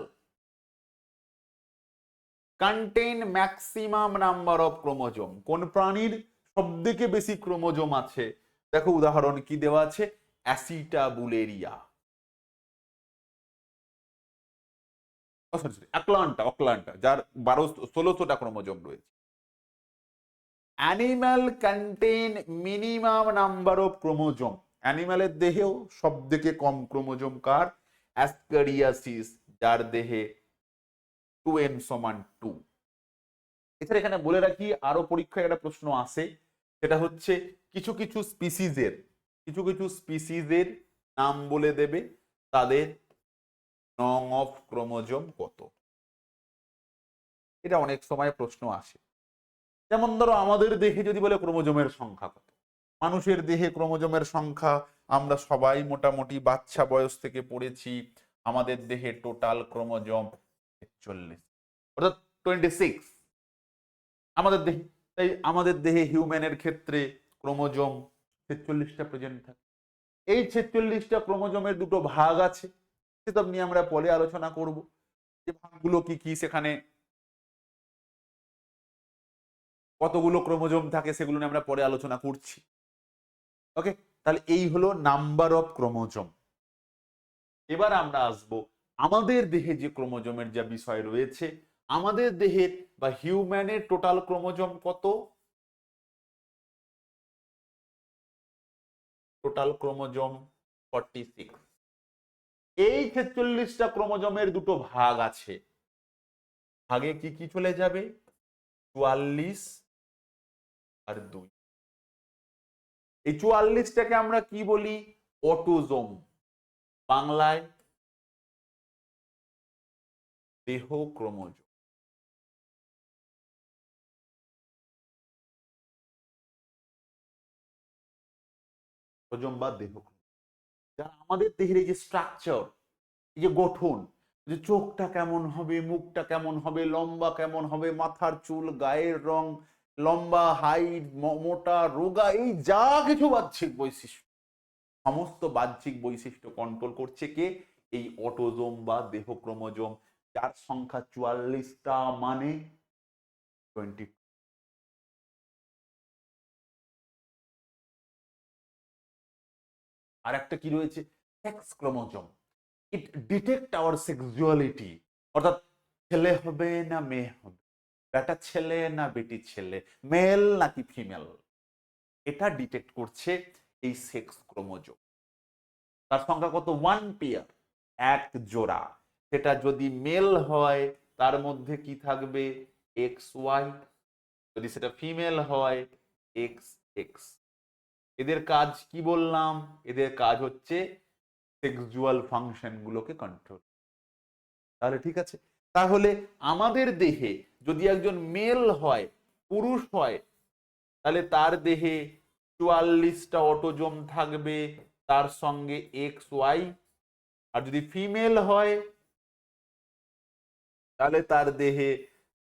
contain maximum number of chromosome. কোন প্রাণীর সবথেকে বেশি ক্রোমোজোম আছে? দেখো উদাহরণ কি দেওয়া আছে, অ্যাসিটাবুলেরিয়া, অক্লান্টা, যার 1600টা ক্রোমোজোম রয়েছে। Animal contain minimum number of chromosome. অ্যানিমালের দেহেও সব থেকে কম ক্রোমোজোম কার? অ্যাসকারিয়াসিস, যার দেহে 2n সমান 2। এছাড়া এখানে বলে রাখি আরো পরীক্ষায় একটা প্রশ্ন আসে, সেটা হচ্ছে কিছু কিছু স্পিসিজের নাম বলে দেবে, তাদের নং অফ ক্রোমোজোম কত। এটা অনেক সময় প্রশ্ন আসে। যেমন ধরো আমাদের দেহে যদি বলে ক্রোমোজোমের সংখ্যা কত, মানুষের দেহে ক্রোমোজোমের সংখ্যা আমরা সবাই মোটামুটি বাচ্চা বয়স থেকে পড়েছি, আমাদের দেহে টোটাল ক্রোমোজোম 41, অর্থাৎ 26 আমাদের দেহে। তাই আমাদের দেহে হিউম্যানের ক্ষেত্রে ক্রোমোজোম 46টা প্রেজেন্ট থাকে। এই 46টা ক্রোমোজোমের দুটো ভাগ আছে, সেসব নিয়ে আমরা পরে আলোচনা করব, যে ভাগগুলো কি কি, সেখানে কতগুলো ক্রোমোজোম থাকে সেগুলো নিয়ে আমরা পরে আলোচনা করছি। ওকে, তাহলে এই হলো নাম্বার অফ ক্রোমোজোম। এবার আমরা আসব আমাদের দেহে যে ক্রোমোজোমের যা বিষয় রয়েছে, আমাদের দেহের বা হিউম্যানের টোটাল ক্রোমোজোম কত? Total chromosome 46। এই 46টা ক্রোমোজোমের দুটো ভাগ আছে, ভাগে কি কি চলে যাবে? 44 আর 2। এই 44টাকে আমরা কি বলি? অটোজোম, বাংলায় দেহ ক্রোমোজোম। ক্রোমোজোম বা দেহ, যারা আমাদের দেহের এই যে স্ট্রাকচার, এই যে গঠন, যে চোখটা কেমন হবে, মুখটা কেমন হবে, লম্বা কেমন হবে, মাথার চুল, গায়ের রং, লম্বা, হাইট, মোটা, রোগা, এই যা কিছু বাহ্যিক বৈশিষ্ট্য, সমস্ত বাহ্যিক বৈশিষ্ট্য কন্ট্রোল করছে কে? এই অটোজোম বা দেহ ক্রোমোজোম, যার সংখ্যা 44টা মানে 20। আর একটা কি রয়েছে? Sex chromosome. It detect our sexuality, অর্থাৎ ছেলে হবে না মেয়ে হবে, বেটা ছেলে না বেটি ছেলে, মেল নাকি ফিমেল, এটা ডিটেক্ট করছে এই সেক্স ক্রোমোজোম। তার সংখ্যা কত? 1 পেয়ার, এক জোড়া। সেটা যদি মেল হয় তার মধ্যে কি থাকবে? এক্স ওয়াই, যদি সেটা ফিমেল হয় এক্স এক্স। এদের কাজ কি বললাম? এদের কাজ হচ্ছে সেক্সুয়াল ফাংশন গুলোকে কন্ট্রোল। তাহলে ঠিক আছে, তাহলে আমাদের দেহে যদি একজন মেল হয়, পুরুষ হয়, তাহলে তার দেহে 44টা অটোজোম থাকবে, তার সঙ্গে এক্স ওয়াই। আর যদি ফিমেল হয় তাহলে তার দেহে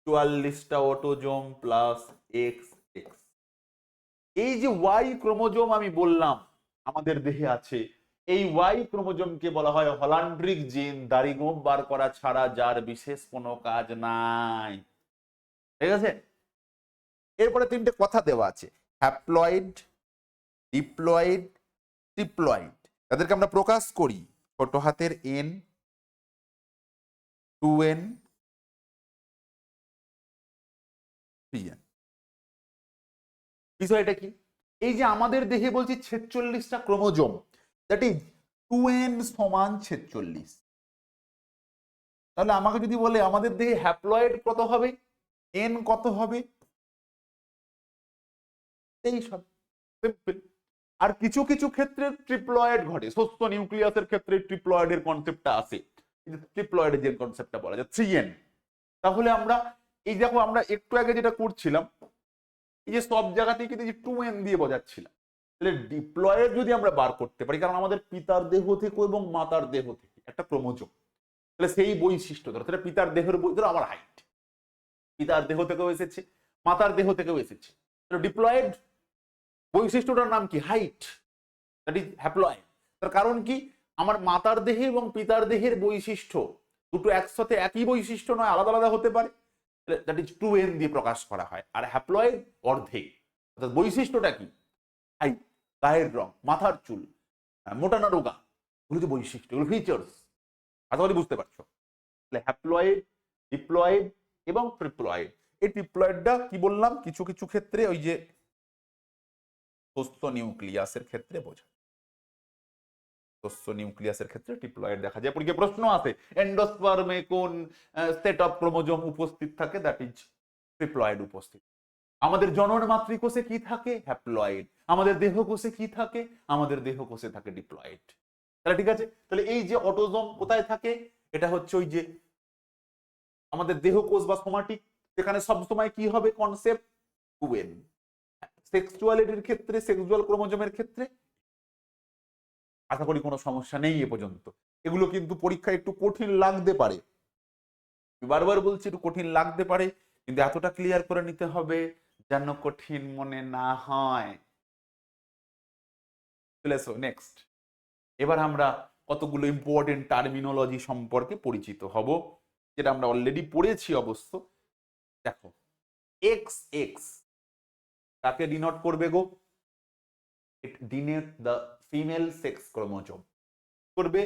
44টা অটোজোম প্লাস এক্স এক্স। এই যে ওয়াই ক্রোমোজোম আমি বললাম আমাদের দেহে আছে, এই ওয়াই ক্রোমোজোমকে বলা হয় হল্যান্ড্রিক জিন, দাড়িগোঁফ বার করা ছাড়া যার বিশেষ কোনো কাজ নাই। ঠিক আছে, এরপরে তিনটে কথা দেওয়া আছে, হ্যাপ্লয়েড, ডিপ্লয়েড, ট্রিপ্লয়েড। তাদেরকে আমরা প্রকাশ করি ছোট হাতের এন, 2n, 3n। বিষয়টা কি, এই যে আমাদের দেহে বলছি 46টা ক্রোমোজোম, দ্যাট ইজ 2n সমান 46। তাহলে আমাকে যদি বলে আমাদের দেহে হ্যাপ্লয়েড কত হবে, এন কত হবে, 23 হবে, সিম্পল। আর কিছু কিছু ক্ষেত্রে ট্রিপ্লয়েড ঘটে, শস্য নিউক্লিয়াসের ক্ষেত্রে ট্রিপ্লয়েডের কনসেপ্টটা আসে, ট্রিপ্লয়েডের যে কনসেপ্টটা বলা যায় 3n। তাহলে আমরা এই দেখো আমরা একটু আগে যেটা করছিলাম, এই যে সব জায়গাতেই কিন্তু 2n দিয়ে বোঝাচ্ছিলাম, তাহলে ডিপ্লয়েড যদি আমরা বার করতে পারি, কারণ আমাদের পিতার দেহ থেকে এবং মাতার দেহ থেকে একটা ক্রোমোজোম, তাহলে সেই বৈশিষ্ট্য ধরো, তাহলে পিতার দেহের ধরো আমার হাইট, পিতার দেহ থেকেও এসেছে, মাতার দেহ থেকেও এসেছে, তাহলে ডিপ্লয়েড বৈশিষ্ট্যটার নাম কি, হাইট, দ্যাট ইজ হ্যাপ্লয়েড। তার কারণ কি, আমার মাতার দেহে এবং পিতার দেহের বৈশিষ্ট্য দুটো একসাথে একই বৈশিষ্ট্য নয়, আলাদা আলাদা হতে পারে, দ্যাট ইজ 2n দিয়ে প্রকাশ করা হয়। আর হ্যাপ্লয়েড অর্ধেক, অর্থাৎ বৈশিষ্ট্যটা কি, হাইট, গায়ের রং, মাথার চুল, মোটা না রোগা, এগুলো যে বৈশিষ্ট্য, এগুলো ফিচার্স, আশা করি বুঝতে পারছো। তাহলে হ্যাপ্লয়েড, ডিপ্লয়েড এবং ট্রিপ্লয়েড। এই ট্রিপ্লয়েডটা কি বললাম, কিছু কিছু ক্ষেত্রে ওই যে শস্য নিউক্লিয়াসের ক্ষেত্রে বোঝায়, শস্য নিউক্লিয়াসের ক্ষেত্রে ট্রিপ্লয়েড দেখা যায়। পরীক্ষায় প্রশ্ন আছে এন্ডোস্পার্মে কোন সেট অফ ক্রোমোজোম উপস্থিত থাকে, দ্যাট ইজ ট্রিপ্লয়েড উপস্থিত। আমাদের জনন মাতৃকোষে কি থাকে, হ্যাপ্লয়েড। আমাদের দেহকোষে কি থাকে, আমাদের দেহকোষে থাকে ডিপ্লয়েড। তাহলে ঠিক আছে, তাহলে এই যে অটোজোম কোথায় থাকে, এটা হচ্ছে ওই যে আমাদের দেহকোষ বা সোমাটিক, সেখানে সবসময় কি হবে কনসেপ্ট, 2n। সেক্সুয়ালিটির ক্ষেত্রে, সেক্সুয়াল ক্রোমোজোমের ক্ষেত্রে আশা করি কোনো সমস্যা নেই এ পর্যন্ত। এগুলো কিন্তু পরীক্ষায় একটু কঠিন লাগতে পারে, বারবার বলছি একটু কঠিন লাগতে পারে, কিন্তু এতটা ক্লিয়ার করে নিতে হবে যেন কঠিন মনে না হয়। নেক্সট, এবার আমরা কতগুলো ইম্পর্টেন্ট টার্মিনোলজি সম্পর্কে পরিচিত হব, যেটা আমরা অলরেডি পড়েছি অবশ্য। দেখো, এক্স এক্স কাকে ডিনোট করবে গো, it denote the female sex chromosome, করবে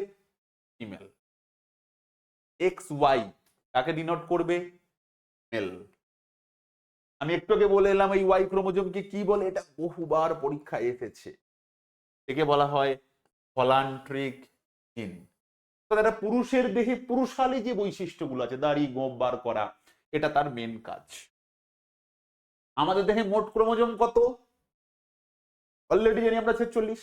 ফিমেল। এক্স ওয়াই কাকে ডিনোট করবে, মেল। আমি একটু আগে বলে এলাম এই ওয়াই ক্রোমোজোমকে কি বলে, এটা বহুবার পরীক্ষায় এসেছে, একে বলা হয় হল্যান্ড্রিক জিন। তারা পুরুষের দেহে পুরুষালী যে বৈশিষ্ট্যগুলো আছে, দাড়ি গোঁফ বার করা, এটা তার মেন কাজ। আমাদের দেহে মোট ক্রোমোজোম কত, অলরেডি জানি আমরা 46।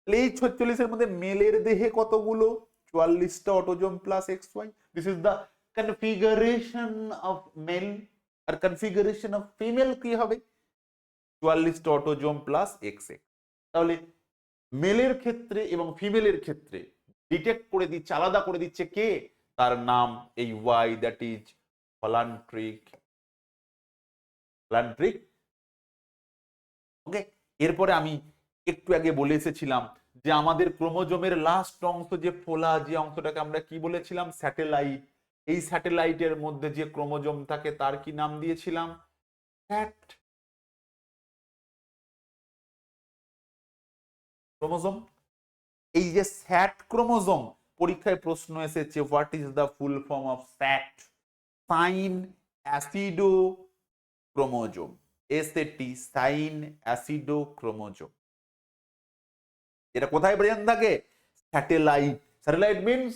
এই 46-এর মধ্যে মেলের দেহে কতগুলো, 44টা autosome plus X Y. This is the configuration of male. আর কনফিগারেশন অফ ফিমেল কি হবে, 44টা অটোজোম প্লাস এক্স এক্স। তাহলে মেলের ক্ষেত্রে এবং ফিমেলের ক্ষেত্রে ডিটেক্ট করে দিচ্ছে, আলাদা করে দিচ্ছে কে, তার নাম এই ওয়াই, দ্যাট ইজ হল্যান্ড্রিক। হল্যান্ড্রিক, ওকে। এরপরে আমি একটু আগে বলে এসেছিলাম যে আমাদের ক্রোমোজোমের লাস্ট অংশ যে ফোলা, যে অংশটাকে আমরা কি বলেছিলাম, স্যাটেলাইট। এই স্যাটেলাইটের মধ্যে যে ক্রোমোজোম থাকে তার কি নাম দিয়েছিলাম, স্যাট ক্রোমোজোম। এই যে স্যাট ক্রোমোজোম, পরীক্ষায় প্রশ্ন এসেছে what is the full form of SAT, sine acido chromosome, SAT, sine acido chromosome. এটা কোথায় প্রেজেন্ট থাকে, satellite. Satellite means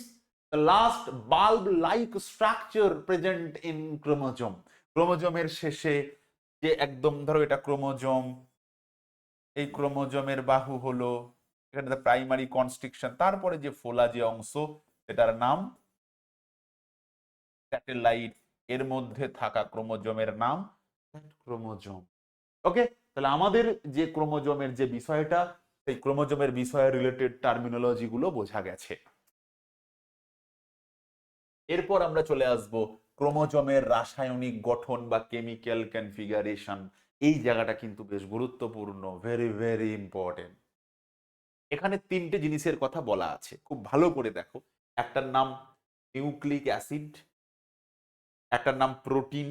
the last bulb like structure present in chromosome। ক্রোমোজোমের শেষে যে একদম ধরো এটা ক্রোমোজোম, এই ক্রোমোজোমের বাহু হলো এখানে প্রাইমারি কনস্ট্রিকশন, তারপরে যে ফোলা যে অংশ সেটার নাম স্যাটেলাইট, এর মধ্যে থাকা ক্রোমোজোমের নাম ক্রোমোজোম। ওকে, তাহলে আমাদের যে ক্রোমোজোমের যে বিষয়টা, সেই ক্রোমোজোমের বিষয়ে রিলেটেড টার্মিনোলজি গুলো বোঝা গেছে। এরপর আমরা চলে আসব ক্রোমোজোমের রাসায়নিক গঠন বা কেমিক্যাল কনফিগারেশন। এই জায়গাটা কিন্তু বেশ গুরুত্বপূর্ণ, ভেরি ভেরি ইম্পর্টেন্ট। এখানে তিনটে জিনিসের কথা বলা আছে, খুব ভালো করে দেখো। একটার নাম নিউক্লিক অ্যাসিড, একটার নাম প্রোটিন,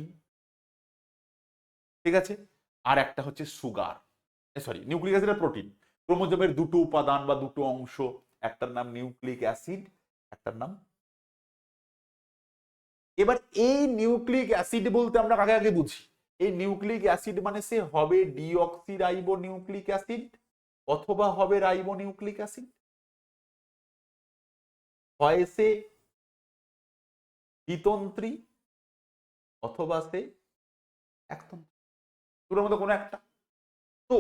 ঠিক আছে, আর একটা হচ্ছে সুগার। সরি, নিউক্লিক অ্যাসিড আর প্রোটিন, ক্রোমোজোমের দুটো উপাদান বা দুটো অংশ, একটার নাম নিউক্লিক অ্যাসিড, একটার নাম। এবার এই নিউক্লিক অ্যাসিড বলতে আমরা কাকে আগে বুঝি? এই নিউক্লিক অ্যাসিড মানে সে হবে ডিঅক্সিরাইবো নিউক্লিক অ্যাসিড অথবা হবে রাইবো নিউক্লিক অ্যাসিড, হয় সে দ্বিতন্ত্রী অথবা সে একতন্ত্রী, দুটোর মধ্যে কোনো একটা। তো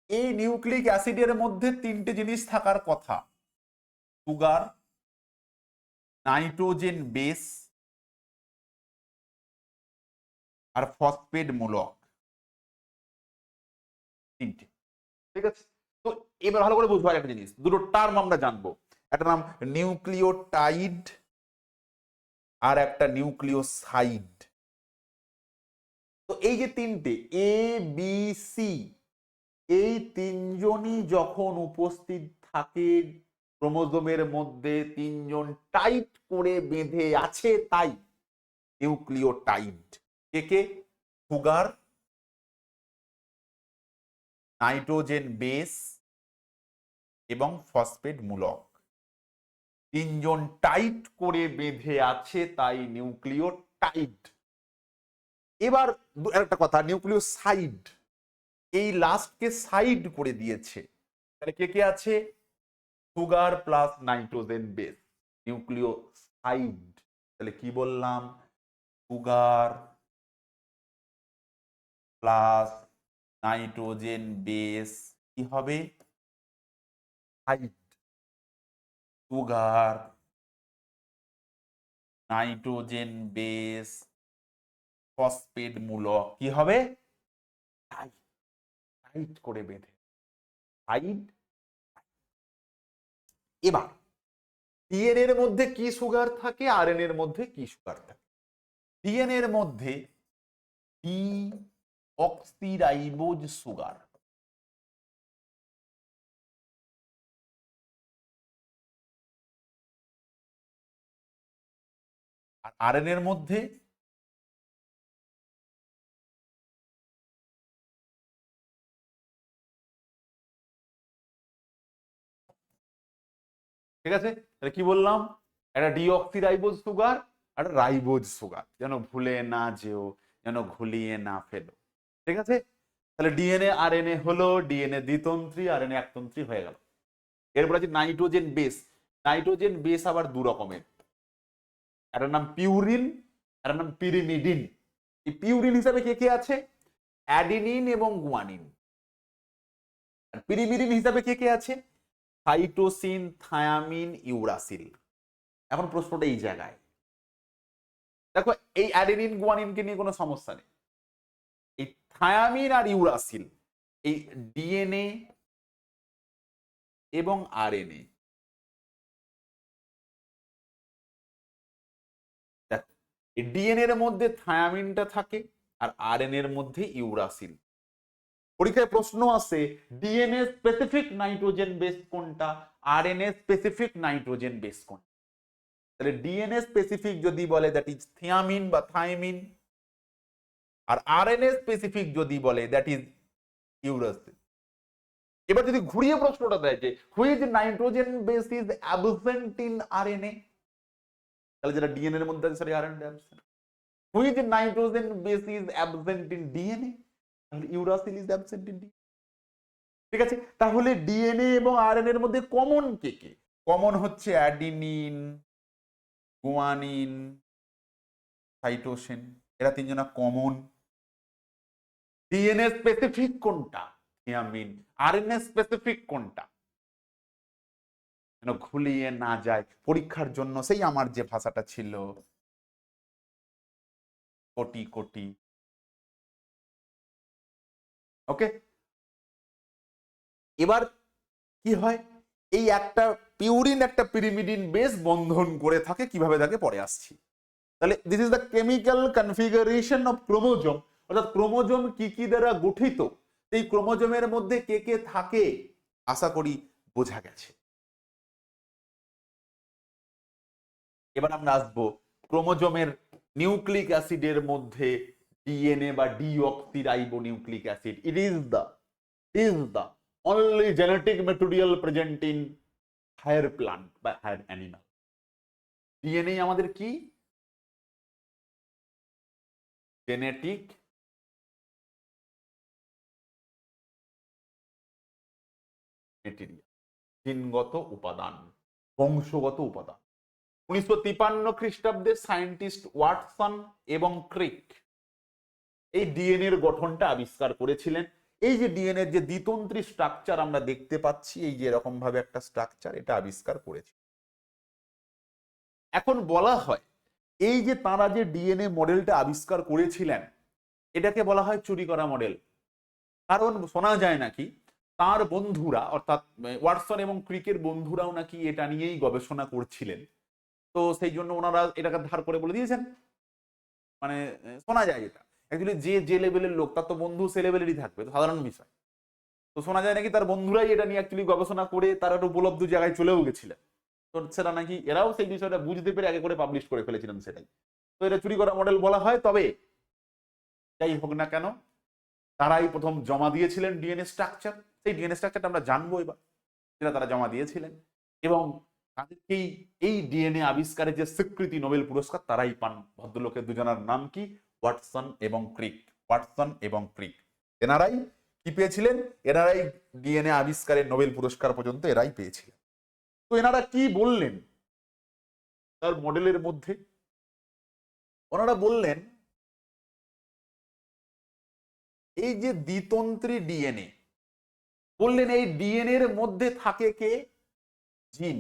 এই নিউক্লিক অ্যাসিডের মধ্যে তিনটে জিনিস থাকার কথা: সুগার, নাইট্রোজেন বেস আর ফসফেট মূলক, তিনটে। ঠিক আছে, তো এবার ভালো করে বুঝবো একটা জিনিস, দুটো টার্ম আমরা জানবো, একটা নাম নিউক্লিওটাইড আর একটা নিউক্লিওসাইড। তো এই যে তিনটে এ বি সি, এই তিনজনই যখন উপস্থিত থাকে ক্রোমোজোমের মধ্যে, তিনজন টাইট করে বেঁধে আছে, তাই নিউক্লিওটাইড। কে কে? সুগার, নাইট্রোজেন বেস এবং ফসফেট মূলক, তিনজন টাইট করে বেঁধে আছে, তাই নিউক্লিওটাইড। এবার একটা কথা, নিউক্লিওসাইড, এই লাস্টকে সাইড করে দিয়েছে, তাহলে কে কে আছে? Sugar plus nitrogen base, nucleoside. তাহলে কি বললাম? সুগার প্লাস নাইট্রোজেন বেস কি হবে? Side. Sugar, nitrogen base, phosphate মূলক কি হবে? টাইট করে বেঁধে, সাইড। এবার ডিএনএ এর মধ্যে কি সুগার থাকে, আরএনএ এর মধ্যে কি সুগার থাকে? ডিএনএ এর মধ্যে ডিঅক্সিরাইবোজ সুগার, আর আরএনএ এর মধ্যে ঠিক আছে, তাহলে কি বললাম? একটা ডিঅক্সিরাইবোজ সুগার আর রাইবোজ সুগার, যেন ভুলে না যেও, যেন ঘুলিয়ে না ফেলো। ঠিক আছে, তাহলে ডিএনএ আরএনএ হলো, ডিএনএ দ্বিতন্ত্রী, আরএনএ একতন্ত্রী হয়ে গেল। এরপর আছে নাইট্রোজেন বেস। নাইট্রোজেন বেস আবার দু রকমের, একটার নাম পিউরিন, একটার নাম পিরিমিডিন। এই পিউরিন হিসাবে কে কে আছে? অ্যাডিনিন এবং গুয়ানিন। আর পিরিমিডিন হিসাবে কে কে আছে? Cytosine, thymine, uracil. এখন প্রশ্নটা এই জায়গায় দেখো, এই অ্যাডেনিন গুয়ানিনকে নিয়ে কোনো সমস্যা নেই। এই থায়ামিন আর ইউরাসিল, এই ডিএনএ এবং আরএনএ, দেখো এই ডিএনএ এর মধ্যে থায়ামিনটা থাকে আর আরএনএ এর মধ্যে ইউরাসিল। পরীক্ষায় প্রশ্ন আসে ডিএনএ স্পেসিফিক নাইট্রোজেন বেস কোনটা, আরএনএ স্পেসিফিক নাইট্রোজেন বেস কোনটা? তাহলে ডিএনএ স্পেসিফিক যদি বলে দ্যাট ইজ থিয়ামিন বা থাইমিন, আর আরএনএ স্পেসিফিক যদি বলে দ্যাট ইজ ইউরাসিল। এবার যদি ঘুরিয়ে প্রশ্নটা দেয় যে which nitrogen base is absent in RNA, তাহলে যেটা ডিএনএ এর মধ্যে আছে সেটা RNA absent. Which nitrogen base is absent in DNA, তাহলে uracil is absent in DNA. ঠিক আছে, তাহলে ডিএনএ এবং আরএনএ এর মধ্যে কমন কে কে? কমন হচ্ছে অ্যাডিনিন, গুয়ানিন, সাইটোসিন, এরা তিনজনা কমন। ডিএনএ স্পেসিফিক কোনটা? থিয়ামিন। আরএনএ স্পেসিফিক কোনটা? যেন ঘুলিয়ে না যায় পরীক্ষার জন্য, সেই আমার যে ভাষাটা ছিল কোটি কোটি। ওকে, এবার কি হয়? এই একটা পিউরিন একটা পিরিমিডিন বেস বন্ধন করে থাকে, কিভাবে থাকে পরে আসছি। তাহলে this is the chemical configuration of chromosome, অর্থাৎ ক্রোমোজোম কি কি দ্বারা গঠিত, এই ক্রোমোজোমের মধ্যে কে কে থাকে আশা করি বোঝা গেছে। এবার আমরা আসবো ক্রোমোজোমের নিউক্লিক অ্যাসিডের মধ্যে ডিএনএ বা deoxyribo nucleic acid is the only genetic material present in higher plant বা হায়ার অ্যানিমাল। ডিএনএ আমাদের কি জেনেটিক মেটেরিয়াল, জিনগত উপাদান, বংশগত উপাদান। 1953 খ্রিস্টাব্দে সায়েন্টিস্ট ওয়াটসন এবং ক্রিক এই ডিএনএ এর গঠনটা আবিষ্কার করেছিলেন। এই যে ডিএনএ যে দ্বিতন্ত্রী স্ট্রাকচার আমরা দেখতে পাচ্ছি, এই যে এরকম ভাবে একটা স্ট্রাকচার, এটা আবিষ্কার করেছে। এখন বলা হয় এই যে তারা যে ডিএনএ মডেলটা আবিষ্কার করেছিলেন, এটাকে বলা হয় চুরি করা মডেল। কারণ শোনা যায় নাকি তার বন্ধুরা, অর্থাৎ ওয়াটসন এবং ক্রিকের বন্ধুরাও নাকি এটা নিয়েই গবেষণা করছিলেন। তো সেই জন্য ওনারা এটাকে ধার করে বলে দিয়েছেন। মানে শোনা যায় এটা অ্যাকচুয়ালি যে লেভেলের লোক তার তো বন্ধু সে লেভেলেরই থাকবে, তো সাধারণ বিষয়। তো শোনা যায় নাকি তার বন্ধুরাই এটা নিয়ে অ্যাকচুয়ালি গবেষণা করে তারা একটা উপলব্ধ জায়গায় চলেও গেছিলেন। তো সেটা নাকি এরাও সেই বিষয়টা বুঝতে পেরে আগে করে পাবলিশ করে ফেলেছিলেন সেটাই। তো এটা চুরি করা মডেল বলা হয়। তবে যাই হোক না কেন, তারাই প্রথম জমা দিয়েছিলেন ডিএনএ স্ট্রাকচার। সেই ডিএনএ স্ট্রাকচারটা আমরা জানবো এবার, যেটা তারা জমা দিয়েছিলেন। এবং তাদেরকেই এই ডিএনএ আবিষ্কারের যে স্বীকৃতি নোবেল পুরস্কার তারাই পান। ভদ্রলোকের দুজনের নাম কি? ওয়াটসন এবং ক্রিক। ওয়াটসন এবং ক্রিক এনারাই কি পেয়েছিলেন? এনারাই ডিএনএ আবিষ্কারের নোবেল পুরস্কার পর্যন্ত এরাই পেয়েছিলেন। তো এনারা কি বললেন তার মডেলের মধ্যে? ওনারা বললেন এই যে দ্বিতন্ত্রী ডিএনএ, বললেন এই ডিএনএ এর মধ্যে থাকে কে? জিন।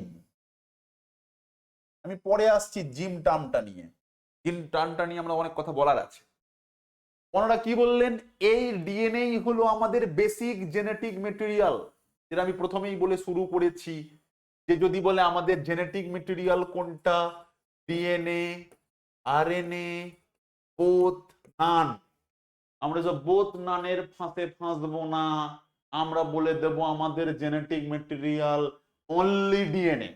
আমি পরে আসছি জিন টার্মটা নিয়ে, জিন টার্মটা নিয়ে আমরা অনেক কথা বলার আছে। ওনারা কি বললেন? এই ডিএনএ হলো আমাদের বেসিক জেনেটিক মেটেরিয়াল, যেটা আমি প্রথমেই বলে শুরু করেছি যে যদি বলে আমাদের জেনেটিক মেটেরিয়াল কোনটা, ডিএনএ, আরএনএ, বোথ নান, আমরা যে বোথ নানের ফাঁসে ফাঁসবো না, আমরা বলে দেব আমাদের জেনেটিক মেটেরিয়াল অনলি ডিএনএ।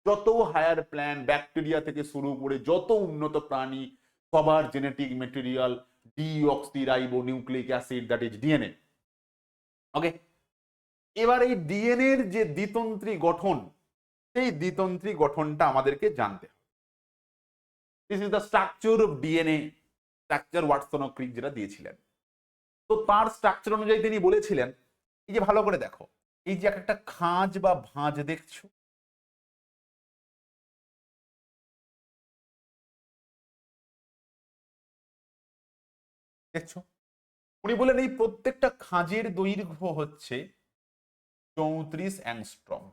যত হায়ার প্ল্যান্ট, ব্যাকটেরিয়া থেকে শুরু করে যত উন্নত প্রাণী, সবার genetic material deoxyribo nucleic acid, that is DNA. Okay, এবার এই ডিএনএ এর যে দ্বিতন্ত্রী গঠন, সেই দ্বিতন্ত্রী গঠনটা আমাদেরকে জানতে হবে। This is the structure of DNA, structure Watson ও ক্রিক যেটা দিয়েছিলেন। তো তার স্ট্রাকচার অনুযায়ী তিনি বলেছিলেন, এই যে ভালো করে দেখো, এই যে একটা খাঁজ বা ভাঁজ দেখছো, দেখছো? উনি বলেন এই প্রত্যেকটা খাঁজের দৈর্ঘ্য হচ্ছে 34 অ্যাংস্ট্রম।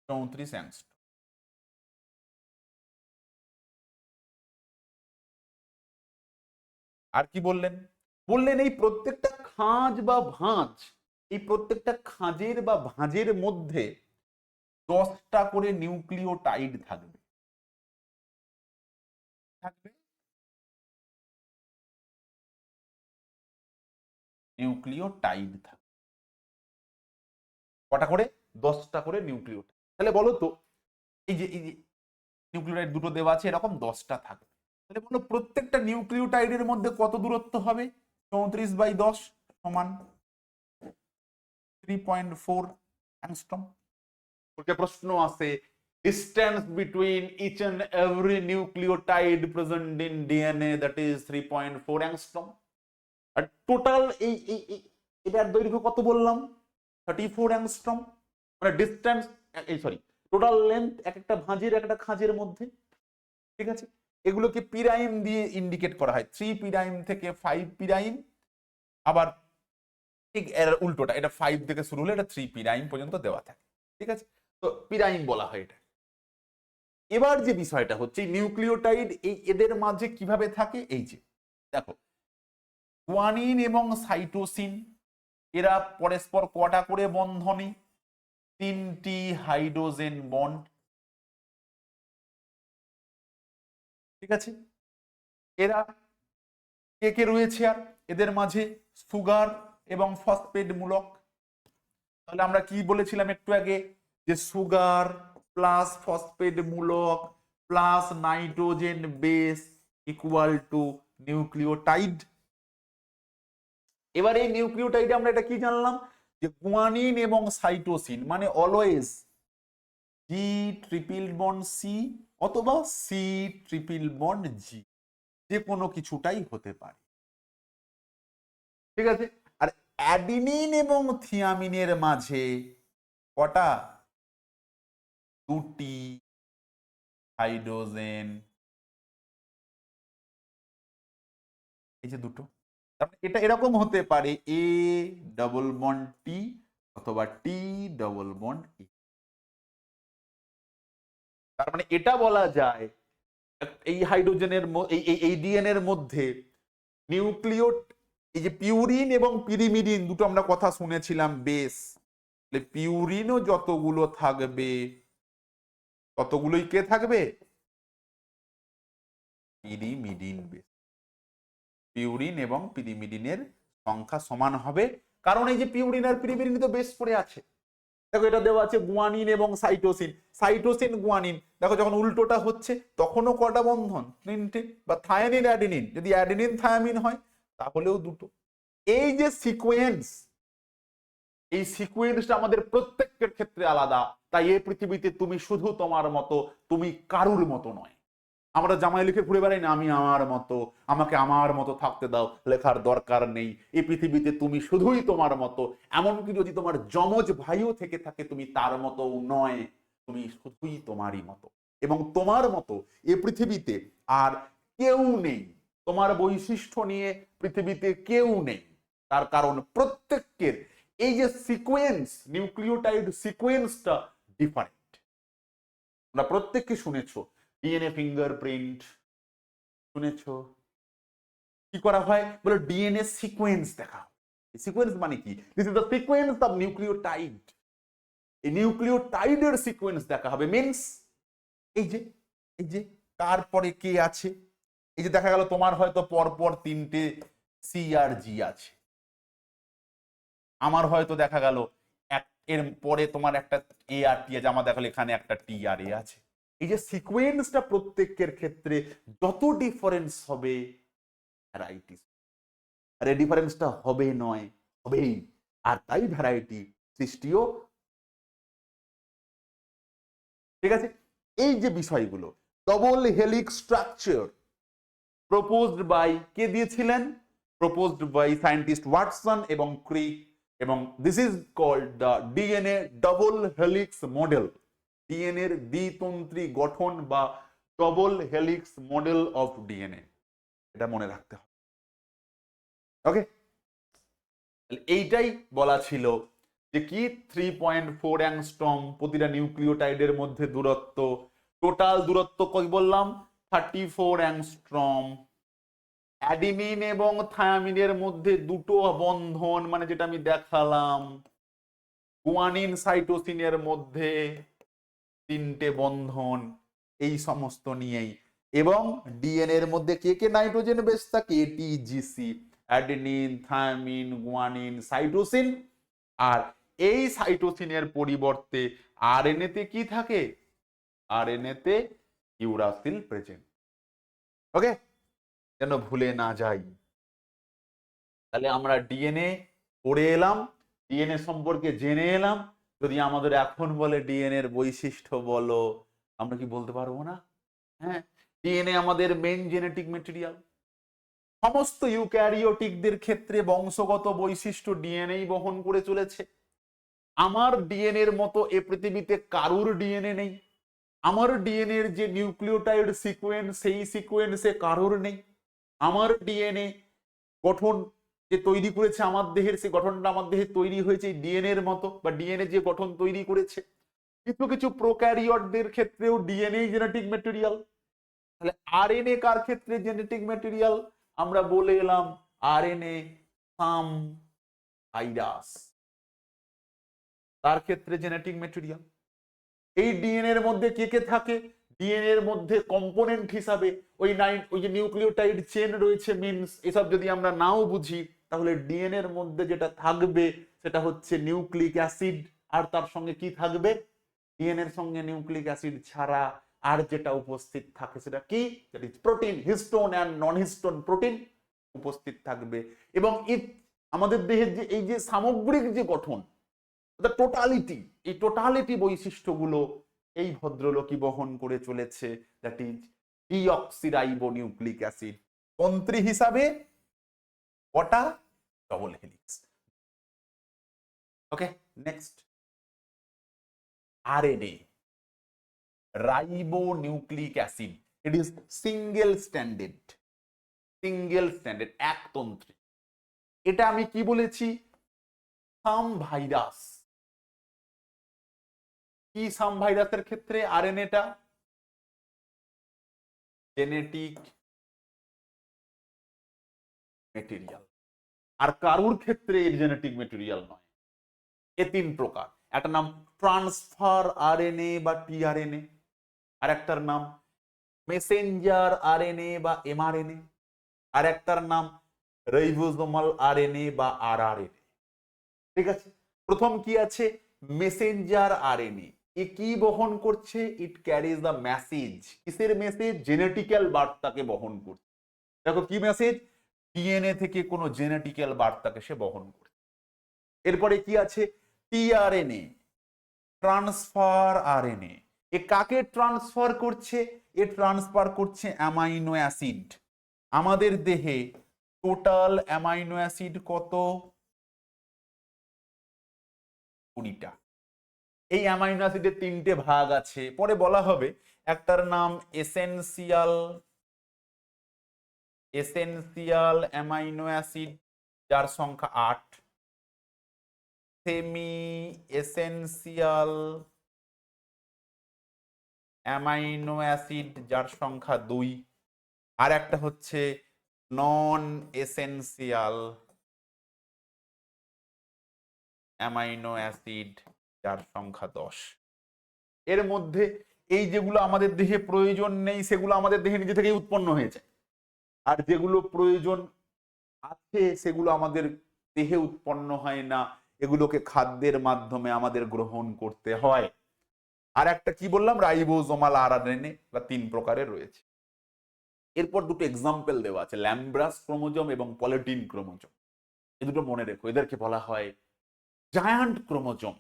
34 অ্যাংস্ট্রম। আর কি বললেন? বললেন এই প্রত্যেকটা খাঁজ বা ভাঁজ, এই প্রত্যেকটা খাঁজের বা ভাঁজের মধ্যে 10টা করে নিউক্লিওটাইড থাকবে। থাকবে নিউক্লিওটাইড থাকবে কটা করে? 10টা করে নিউক্লিওটাইড। তাহলে বলো তো, এই যে নিউক্লিওটাইড দুটো দেওয়া আছে, এরকম 10টা থাকবে। তাহলে বলো প্রত্যেকটা নিউক্লিওটাইডের মধ্যে কত দূরত্ব হবে? 34/10 সমান 3.4 অ্যাংস্ট্রম। প্রশ্ন আছে distance between each and every nucleotide present in DNA, that is 3.4 angstrom. আর টোটাল এটার দৈর্ঘ্য কত বললাম? 34 অ্যাংস্ট্রম। মানে ডিসটেন্স, এই সরি, টোটাল লেন্থ এক একটা ভাঁজের একটা খাঁজের মধ্যে। ঠিক আছে, এগুলোকে পিরাইম দিয়ে ইন্ডিকেট করা হয়, 3 পিরাইম থেকে 5 পিরাইম। আবার ঠিক এর উল্টোটা, এটা 5 থেকে শুরু হলে এটা 3 পিরাইম পর্যন্ত দেওয়া থাকে। ঠিক আছে, তো পিরাইম বলা হয় এটা। এবার যে বিষয়টা হচ্ছে নিউক্লিওটাইড এই এদের মাঝে কিভাবে থাকে, এই যে দেখো, গুয়ানিন এবং সাইটোসিন এরা পরস্পর কটা করে বন্ধনে? 3টি হাইড্রোজেন বন্ড। ঠিক আছে, এরা কে কে রয়েছে? আর এদের মাঝে সুগার এবং ফসফেট মূলক। তাহলে আমরা কি বলেছিলাম একটু আগে, যে সুগার প্লাস ফসফেট মূলক plus nitrogen base equal to nucleotide. এবার এই নিউক্লিওটাইডে আমরা এটা কি জানলাম, যে গুয়ানিন এবং সাইটোসিন মানে অলওয়েজ জি ট্রিপল বন্ড সি অথবা সি ট্রিপল বন্ড জি, যে কোনো কিছুটাই হতে পারে। ঠিক আছে, আর অ্যাডিনিন এবং থিয়ামিনের মাঝে কটা, দুটি হাইড্রোজেন, এই যে দুটো। তারপরে এটা এরকম হতে পারে এ ডবল বন্ড টি অথবা টি ডবল বন্ড ই। তার মানে এটা বলা যায় এই হাইড্রোজেনের এই ডিএনএ এর মধ্যে নিউক্লিওট, এই যে পিউরিন এবং পিরিমিডিন দুটো আমরা কথা শুনেছিলাম বেস, পিউরিনও যতগুলো থাকবে ততগুলোই কে থাকবে, পিরিমিডিন বেস। পিউরিন এবং পিরিমিডিনের সংখ্যা সমান হবে, কারণ এই যে পিউরিন আর পিরিমিডিন তো বেস পড়ে আছে। দেখো এটা দেওয়া আছে গুয়ানিন এবং সাইটোসিন, সাইটোসিন গুয়ানিন, দেখো যখন উল্টোটা হচ্ছে তখনও কটা বন্ধন, তিনটে। বা থায়ামিন অ্যাডিনিন, যদি অ্যাডিনিন থায়ামিন হয় তাহলেও দুটো। এই যে সিকোয়েন্স, এই সিকোয়েন্সটা আমাদের প্রত্যেকের ক্ষেত্রে আলাদা। তাই এই পৃথিবীতে তুমি শুধু তোমার মতো, তুমি কারুর মতো নয়। আমরা জামাই লিখে ঘুরে বেড়াই না, আমি আমার মতো, আমাকে আমার মতো থাকতে দাও, লেখার দরকার নেই। এই পৃথিবীতে তুমি শুধুই তোমার মতো, এমনকি যদি তোমার যমজ ভাইও থেকে থাকে তুমি তার মতো নয়, তুমি শুধুই তোমারই মতো। এবং তোমার মতো এ পৃথিবীতে আর কেউ নেই, তোমার বৈশিষ্ট্য নিয়ে পৃথিবীতে কেউ নেই। তার কারণ প্রত্যেকের এই যে সিকোয়েন্স, নিউক্লিওটাইড সিকোয়েন্সটা ডিফারেন্ট। তোমরা প্রত্যেককে শুনেছো ডিএনএ ফিঙ্গারপ্রিন্ট, শুনেছো কি করা হয়, বলে ডিএনএ সিকোয়েন্স দেখা। সিকোয়েন্স মানে কি, this is the sequence of nucleotide. এই নিউক্লিওটাইডের সিকোয়েন্স দেখা হবে, মিন্স এই যে তারপরে কে আছে, এই যে দেখা গেল তোমার হয়তো পরপর তিনটে সি আর জি আছে, আমার হয়তো দেখা গেল এর পরে তোমার একটা এ আর টি আছে, আমার দেখা গেল এখানে একটা টি আর এ আছে। এই যে সিকোয়েন্সটা প্রত্যেকের ক্ষেত্রে যত ডিফারেন্স হবে ভ্যারাইটিস, আর এই ডিফারেন্সটা হবে নয়, হবেই, আর তাই ভ্যারাইটি সৃষ্টিও। ঠিক আছে, এই যে বিষয়গুলো, double helix structure proposed by, কে দিয়েছিলেন, প্রপোজড বাই সায়েন্টিস্ট ওয়াটসন এবং ক্রিক, এবং this is called the DNA double helix model. DNA এর দ্বিতন্ত্রী গঠন বা double helix model of DNA, এটা মনে রাখতে হবে। ওকে, এইটাই বলা ছিল যে কি 3.4 অ্যাংস্ট্রম প্রতিটা নিউক্লিওটাইডের মধ্যে দূরত্ব, টোটাল দূরত্ব কই বললাম 34 অ্যাংস্ট্রম। অ্যাডিনিন এবং থায়ামিনের মধ্যে দুটো বন্ধন, মানে যেটা আমি দেখালাম, গুয়ানিন সাইটোসিনের মধ্যে তিনটে বন্ধন, এই সমস্ত নিয়েই। এবং ডিএনএ এর মধ্যে কে কে নাইট্রোজেন বেস থাকে, এটিজিসি, অ্যাডেনিন থায়ামিন গুয়ানিন সাইটোসিন। আর এই সাইটোসিনের পরিবর্তে আরএনএ তে কি থাকে, আরএনএ তে ইউরাসিল প্রেজেন্ট। ওকে, যেন ভুলে না যাই। তাহলে আমরা ডিএনএ পড়ে এলাম, ডিএনএ সম্পর্কে জেনে এলাম। যদি আমাদের এখন বলে ডিএনএ এর বৈশিষ্ট্য বলো, আমরা কি বলতে পারবো না? হ্যাঁ, ডিএনএ আমাদের মেইন জেনেটিক মেটেরিয়াল। সমস্ত ইউক্যারিওটিকদের ক্ষেত্রে বংশগত বৈশিষ্ট্য ডিএনএ বহন করে চলেছে। আমার ডিএনএ এর মতো এ পৃথিবীতে কারুর ডিএনএ নেই। আমার ডিএনএ এর যে নিউক্লিওটাইড সিকোয়েন্স, সেই সিকোয়েন্সে কারোর নেই। আমার ডিএনএ গঠন যে তৈরি করেছে আমার দেহের, সেই গঠনটা আমার দেহে তৈরি হয়েছে ডিএনএ এর মতো, বা ডিএনএ যে গঠন তৈরি করেছে। কিছু কিছু প্রোক্যারিওটদের ক্ষেত্রেও ডিএনএ জেনেটিক ম্যাটেরিয়াল। তাহলে আরএনএ কার ক্ষেত্রে জেনেটিক ম্যাটেরিয়াল, আমরা বলে এলাম আরএনএ সাম ভাইরাস, তার ক্ষেত্রে জেনেটিক ম্যাটেরিয়াল। এই ডিএনএ এর মধ্যে কে কে থাকে, ডিএনএ এর মধ্যে কম্পোনেন্ট হিসাবে ওই যে নিউক্লিওটাইড চেন রয়েছে মিনস এসব যদি আমরা নাও বুঝি, তাহলে ডিএনএ এর মধ্যে যেটা থাকবে সেটা হচ্ছে নিউক্লিক অ্যাসিড। আর তার সঙ্গে কি থাকবে? ডিএনএ এর সঙ্গে নিউক্লিক অ্যাসিড ছাড়া আর যেটা উপস্থিত থাকে সেটা কি? Protein, histone and non histone protein উপস্থিত থাকবে। এবং আমাদের দেহের যে এই যে সামগ্রিক যে গঠন, টোটালিটি, এই টোটালিটি বৈশিষ্ট্যগুলো এই ভদ্রলোকই বহন করে চলেছে, দ্যাট ইজ ডিঅক্সিরাইবোনিউক্লিক অ্যাসিড। তন্ত্রী হিসাবে কটা? Double helix. Okay, next RNA, ribonucleic acid. It is single standard, একতন্ত্রী। এটা আমি কি বলেছি? Some virus. কি সাম ভাইরাসের ক্ষেত্রে আরএনএটা? Genetic material. আর কারুর ক্ষেত্রে এর জেনেটিক মেটেরিয়াল নয়। এ তিন প্রকার। একটা নাম ট্রান্সফার আরএনএ বা টিআরএনএ, আর একটার নাম মেসেঞ্জার আরএনএ বা এমআরএনএ, আর একটার নাম রাইবোজোমাল আরএনএ বা আরআরএনএ। ঠিক আছে, প্রথম কি আছে? Messenger RNA. এ কি বহন করছে? ইট ক্যারিজ দ্য মেসেজ। কিসের মেসেজ? জেনেটিক্যাল বার্তাকে বহন করছে। দেখো কি মেসেজ? ডিএনএ থেকে কোনো জেনেটিক্যাল বার্তাকে সে বহন করছে। এরপরে কি আছে? TRNA, transfer RNA. এ কাকে ট্রান্সফার করছে? এ ট্রান্সফার করছে অ্যামাইনো অ্যাসিড। আমাদের দেহে টোটাল অ্যামাইনো অ্যাসিড কত? 20টা। এই অ্যামাইনো অ্যাসিডের 3টে ভাগ আছে, পরে বলা হবে। একটার নাম এসেনশিয়াল অ্যামাইনো অ্যাসিড, যার সংখ্যা 8। সেমি এসেনশিয়াল অ্যামাইনো অ্যাসিড, যার সংখ্যা 2। আর একটা হচ্ছে নন এসেনশিয়াল অ্যামাইনো অ্যাসিড, যার সংখ্যা 10। এর মধ্যে এই যেগুলো আমাদের দেহে প্রয়োজন নেই সেগুলো আমাদের দেহে নিজে থেকেই উৎপন্ন হয়ে যায়, আর যেগুলো প্রয়োজন আছে সেগুলো আমাদের দেহে উৎপন্ন হয় না, এগুলোকে খাদ্যের মাধ্যমে আমাদের গ্রহণ করতে হয়। আর একটা কি বললাম? রাইবোজোমাল আরএনএ বা 3 প্রকারের রয়েছে। এরপর দুটো এক্সাম্পল দেওয়া আছে, ল্যাম্ব্রাস ক্রোমোজোম এবং পলিটিন ক্রোমোজোম। এই দুটো মনে রেখো, এদেরকে বলা হয় জায়ান্ট ক্রোমোজোম।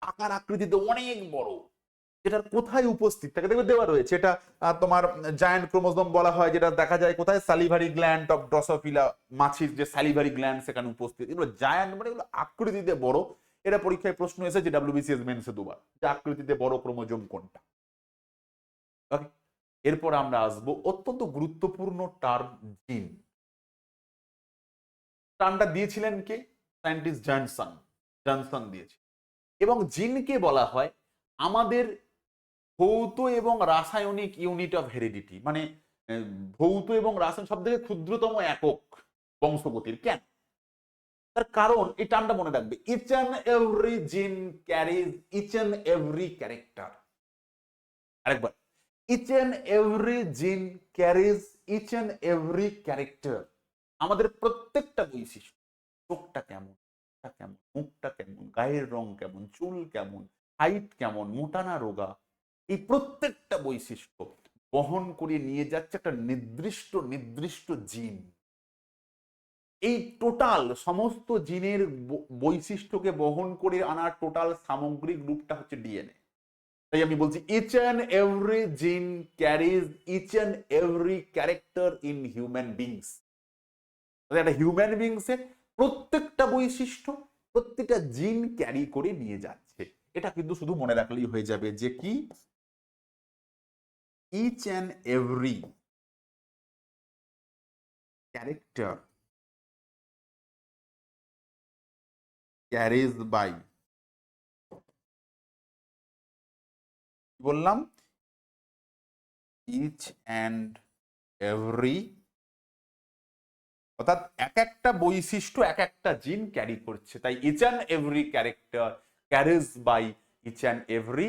আকার আকৃতিতে অনেক বড়, যেটার কোথায় উপস্থিত থাকে দেখবে দেওয়া রয়েছে। এটা তোমার জায়ান্ট ক্রোমোজোম বলা হয়, যেটা দেখা যায় কোথায়? সালিভারি গ্ল্যান্ড অফ ড্রসোফিলা, মাছির যে সালিভারি গ্ল্যান্ড সেখানে উপস্থিত। এগুলো জায়ান্ট, মানে এগুলো আকৃতিতে বড়। এটা পরীক্ষায় প্রশ্ন এসেছে ডাব্লিউবিসিএস মেন্সে 2বার, যে আকৃতিতে বড় ক্রোমোজোম কোনটা। ওকে, এরপর আমরা আসবো অত্যন্ত গুরুত্বপূর্ণ টার্ম, জিন। টার্মটা দিয়েছিলেন কে? সায়েন্টিস্ট জনসন দিয়েছে। এবং জিনকে বলা হয় আমাদের ভৌত এবং রাসায়নিক ইউনিট অফ হেরিডিটি, মানে ভৌত এবং রাসায়নিক সব থেকে ক্ষুদ্রতম একক বংশগতির। কেন? তার কারণ এই টার্মটা মনে রাখবে, each and every gene carries each and every character. আরেকবার, each and every gene carries each and every character. আমাদের প্রত্যেকটা বৈশিষ্ট্য, চোখটা কেমন, মুখটা কেমন, গায়ের রং কেমন, চুল কেমন, হাইট কেমন, মোটা না রোগা, এই প্রত্যেকটা বৈশিষ্ট্য বহন করে নিয়ে যাচ্ছে একটা নির্দিষ্ট জিন। এই টোটাল সমস্ত জিনের বৈশিষ্ট্যকে বহন করে আনা টোটাল সামগ্রিক রূপটা হচ্ছে ডিএনএ। তাই আমি বলছি each and every gene carries each and every character in human beings. একটা হিউম্যান বিংসের প্রত্যেকটা বৈশিষ্ট্য প্রত্যেকটা জিন ক্যারি করে নিয়ে যাচ্ছে। এটা কিন্তু শুধু মনে রাখলেই হয়ে যাবে যে কি, each and every character carries by, বললাম ইচ অ্যান্ড এভরি, অর্থাৎ এক একটা বৈশিষ্ট্য এক একটা জিন ক্যারি করছে। তাই each and every character carries by each and every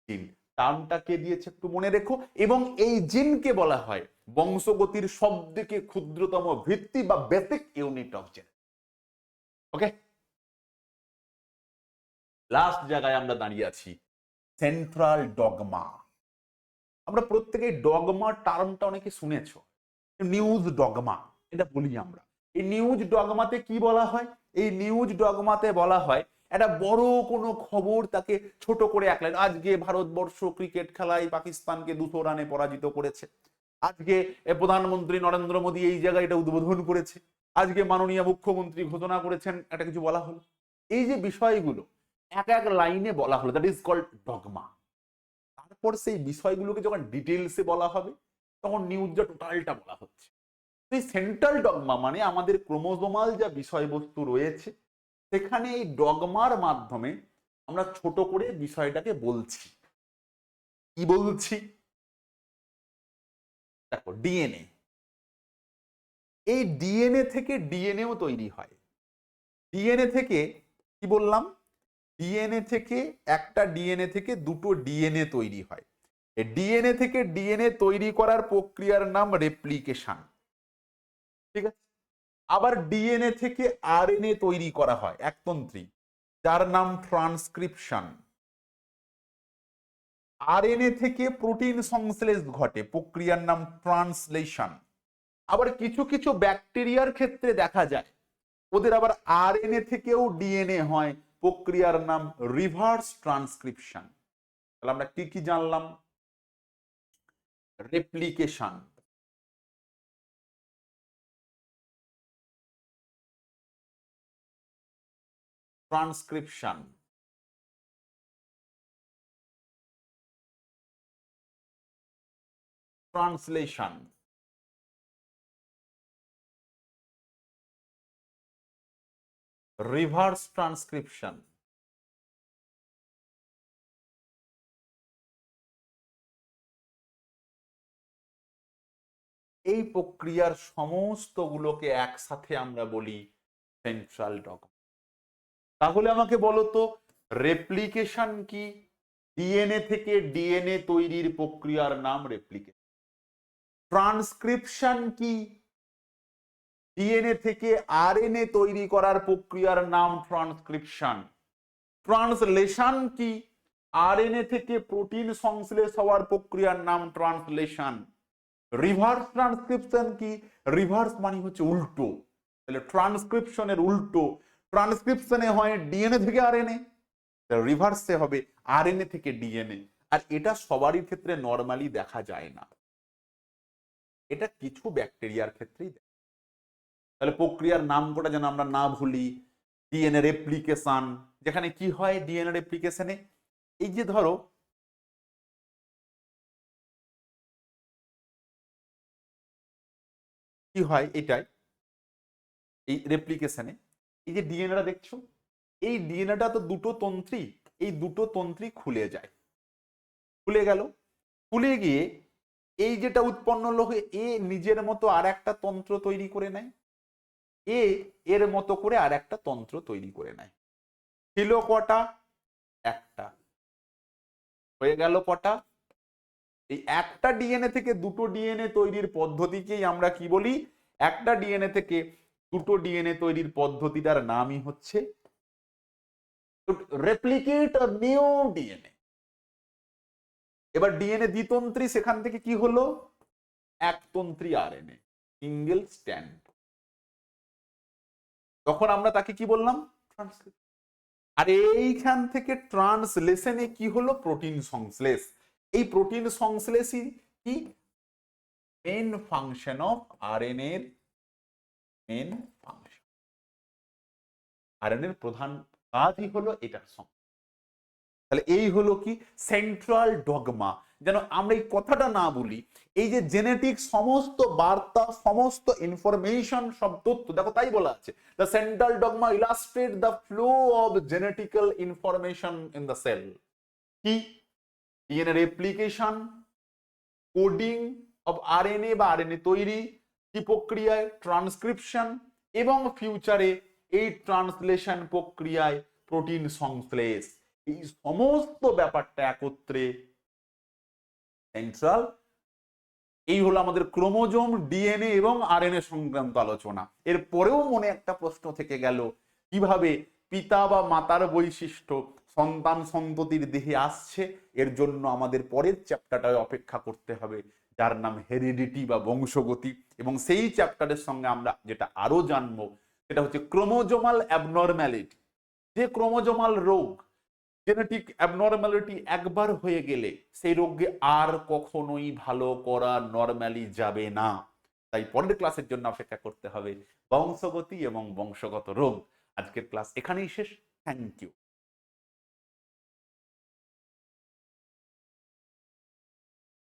gene. টার্মটা কে দিয়েছে একটু মনে রেখো। এবং এই জিনকে বলা হয় বংশগতির সবথেকে ক্ষুদ্রতম ভিত্তি বা basic unit of gene. Okay, last জায়গায় আমরা দাঁড়িয়ে আছি, সেন্ট্রাল ডগমা। আমরা প্রত্যেকেই ডগমা টার্মটা অনেকে শুনেছো, নিউজ ডগমা এটা বলি আমরা। এই নিউজ ডগমাতে কি বলা হয়? এই নিউজ ডগমাতে বলা হয় একটা বড় কোনো খবর তাকে ছোট করে এক লাইন, আজকে ভারতবর্ষ ক্রিকেট খেলায় পাকিস্তানকে 200 রানে পরাজিত করেছে, আজকে প্রধানমন্ত্রী নরেন্দ্র মোদী এই জায়গায় এটা উদ্বোধন করেছে, আজকে মাননীয় মুখ্যমন্ত্রী ঘোষণা করেছেন, একটা কিছু বলা হলো। এই যে বিষয়গুলো এক এক লাইনে বলা হলো, দ্যাট ইজ কল্ড ডগমা। তারপর সেই বিষয়গুলোকে যখন ডিটেলসে বলা হবে তখন নিউজটা টোটালটা বলা হচ্ছে। এই সেন্ট্রাল ডগমা মানে আমাদের ক্রোমোজোমাল যা বিষয়বস্তু রয়েছে সেখানে এই ডগমার মাধ্যমে আমরা ছোট করে বিষয়টাকে বলছি। কি বলছি? দেখো, ডিএনএ, এই ডিএনএ থেকে ডিএনএও তৈরি হয়। ডিএনএ থেকে কি বললাম? ডিএনএ থেকে একটা ডিএনএ থেকে দুটো ডিএনএ তৈরি হয়। ডিএনএ থেকে ডিএনএ তৈরি করার প্রক্রিয়ার নাম রেপ্লিকেশন। ঠিক আছে, আবার ডিএনএ থেকে আরএনএ তৈরি করা হয় একতন্ত্রী, যার নাম ট্রান্সক্রিপশন। আরএনএ থেকে প্রোটিন সংশ্লেষ ঘটে, প্রক্রিয়ার নাম ট্রান্সলেশন। আবার কিছু কিছু ব্যাকটেরিয়ার ক্ষেত্রে দেখা যায় ওদের আবার আরএনএ থেকেও ডিএনএ হয়, প্রক্রিয়ার নাম রিভার্স ট্রান্সক্রিপশন। তাহলে আমরা কি কি জানলাম? Replication, transcription, translation, reverse transcription. এই প্রক্রিয়ার সমস্তগুলোকে একসাথে আমরা বলি সেন্ট্রাল ডগমা। তাহলে আমাকে বলো তো, রেপ্লিকেশন কি? ডিএনএ থেকে ডিএনএ তৈরির প্রক্রিয়ার নাম রেপ্লিকেশন। ট্রান্সক্রিপশন কি? ডিএনএ থেকে আরএনএ তৈরি করার প্রক্রিয়ার নাম ট্রান্সক্রিপশন। ট্রান্সলেশন কি? আরএনএ থেকে প্রোটিন সংশ্লেষ হওয়ার প্রক্রিয়ার নাম ট্রান্সলেশন। রিভার্স ট্রান্সক্রিপশন কি? রিভার্স মানে হচ্ছে উল্টো, তাহলে ট্রান্সক্রিপশনের উল্টো। ট্রান্সক্রিপশনে হয় ডিএনএ থেকে আরএনএ, রিভার্সে হবে আরএনএ থেকে ডিএনএ। আর এটা সবারই ক্ষেত্রে নরমালি দেখা যায় না, এটা কিছু ব্যাকটেরিয়ার ক্ষেত্রেই দেখা। তাহলে প্রক্রিয়ার নাম কটা যেন আমরা না ভুলি। ডিএনএ রেপ্লিকেশন, যেখানে কি হয় ডিএনএ রেপ্লিকেশনে, এই যে ধরো কি হয় এটাই, এই রেপ্লিকেশনে এই যে ডিএনএটা দেখছো, এই ডিএনএটা তো দুটো তন্ত্রী, এই দুটো তন্ত্রী খুলে যায়, খুলে গেল, খুলে গিয়ে এই যেটা উৎপন্ন হলো, এ নিজের মতো আর একটা তন্ত্র তৈরি করে নেয়, এ এর মতো করে আর একটা তন্ত্র তৈরি করে নেয়। ছিল কটা? একটা। হয়ে গেল কটা? এই একটা ডিএনএ থেকে দুটো ডিএনএ তৈরির পদ্ধতিকেই আমরা কি বলি? একটা ডিএনএ থেকে দুটো ডিএনএ তৈরির পদ্ধতিটার নামই হচ্ছে রেপ্লিকেট অর নিউ ডিএনএ। এবার ডিএনএ দ্বিতন্ত্রী, সেখান থেকে কি হলো? একতন্ত্রী আরএনএ, সিঙ্গেল স্ট্যান্ড। তখন আমরা তাকে কি বললাম? ট্রান্সক্রিপশন। আর এইখান থেকে ট্রান্সলেশনে কি হলো? প্রোটিন সংশ্লেষ। এই প্রোটিন সংশ্লেষই কি মেন ফাংশন অফ আরএনএ এর, মেন ফাংশন। আরএনএ এর প্রধান কাজই হলো এটার সঙ্গে। তাহলে এই হলো কি সেন্ট্রাল ডগমা। যেন আমরা এই কথাটা না বলি, এই যে জেনেটিক সমস্ত বার্তা, সমস্ত ইনফরমেশন, সব তথ্য, দেখো তাই বলা আছে, the central dogma illustrate the flow of genetical information in the cell. কি? DNA replication, coding of RNA বা আরএনএ তৈরি, কি প্রক্রিয়ায়? ট্রান্সক্রিপশন, এবং ফিউচারে এই ট্রান্সলেশন প্রক্রিয়ায় প্রোটিন সংশ্লেষ। এই সমস্ত ব্যাপারটা একত্রে সেন্ট্রাল। এই হলো আমাদের ক্রোমোজোম, ডিএনএ এবং আরএনএ সংক্রান্ত আলোচনা। এর পরেও মনে একটা প্রশ্ন থেকে গেল, কিভাবে পিতা বা মাতার বৈশিষ্ট্য সন্তান সন্ততির দেহে আসছে। এর জন্য আমাদের পরের চ্যাপ্টারটায় অপেক্ষা করতে হবে, যার নাম হেরিডিটি বা বংশগতি। এবং সেই চ্যাপ্টারের সঙ্গে আমরা যেটা আরো জানবো সেটা হচ্ছে ক্রোমোজোমাল অ্যাবনর্ম্যালিটি। যে ক্রোমোজোমাল রোগ, জেনেটিক অ্যাবনর্মালিটি একবার হয়ে গেলে সেই রোগকে আর কখনোই ভালো করা নরমালি যাবে না। তাই পরের ক্লাসের জন্য অপেক্ষা করতে হবে, বংশগতি এবং বংশগত রোগ। আজকের ক্লাস এখানেই শেষ। Thank you.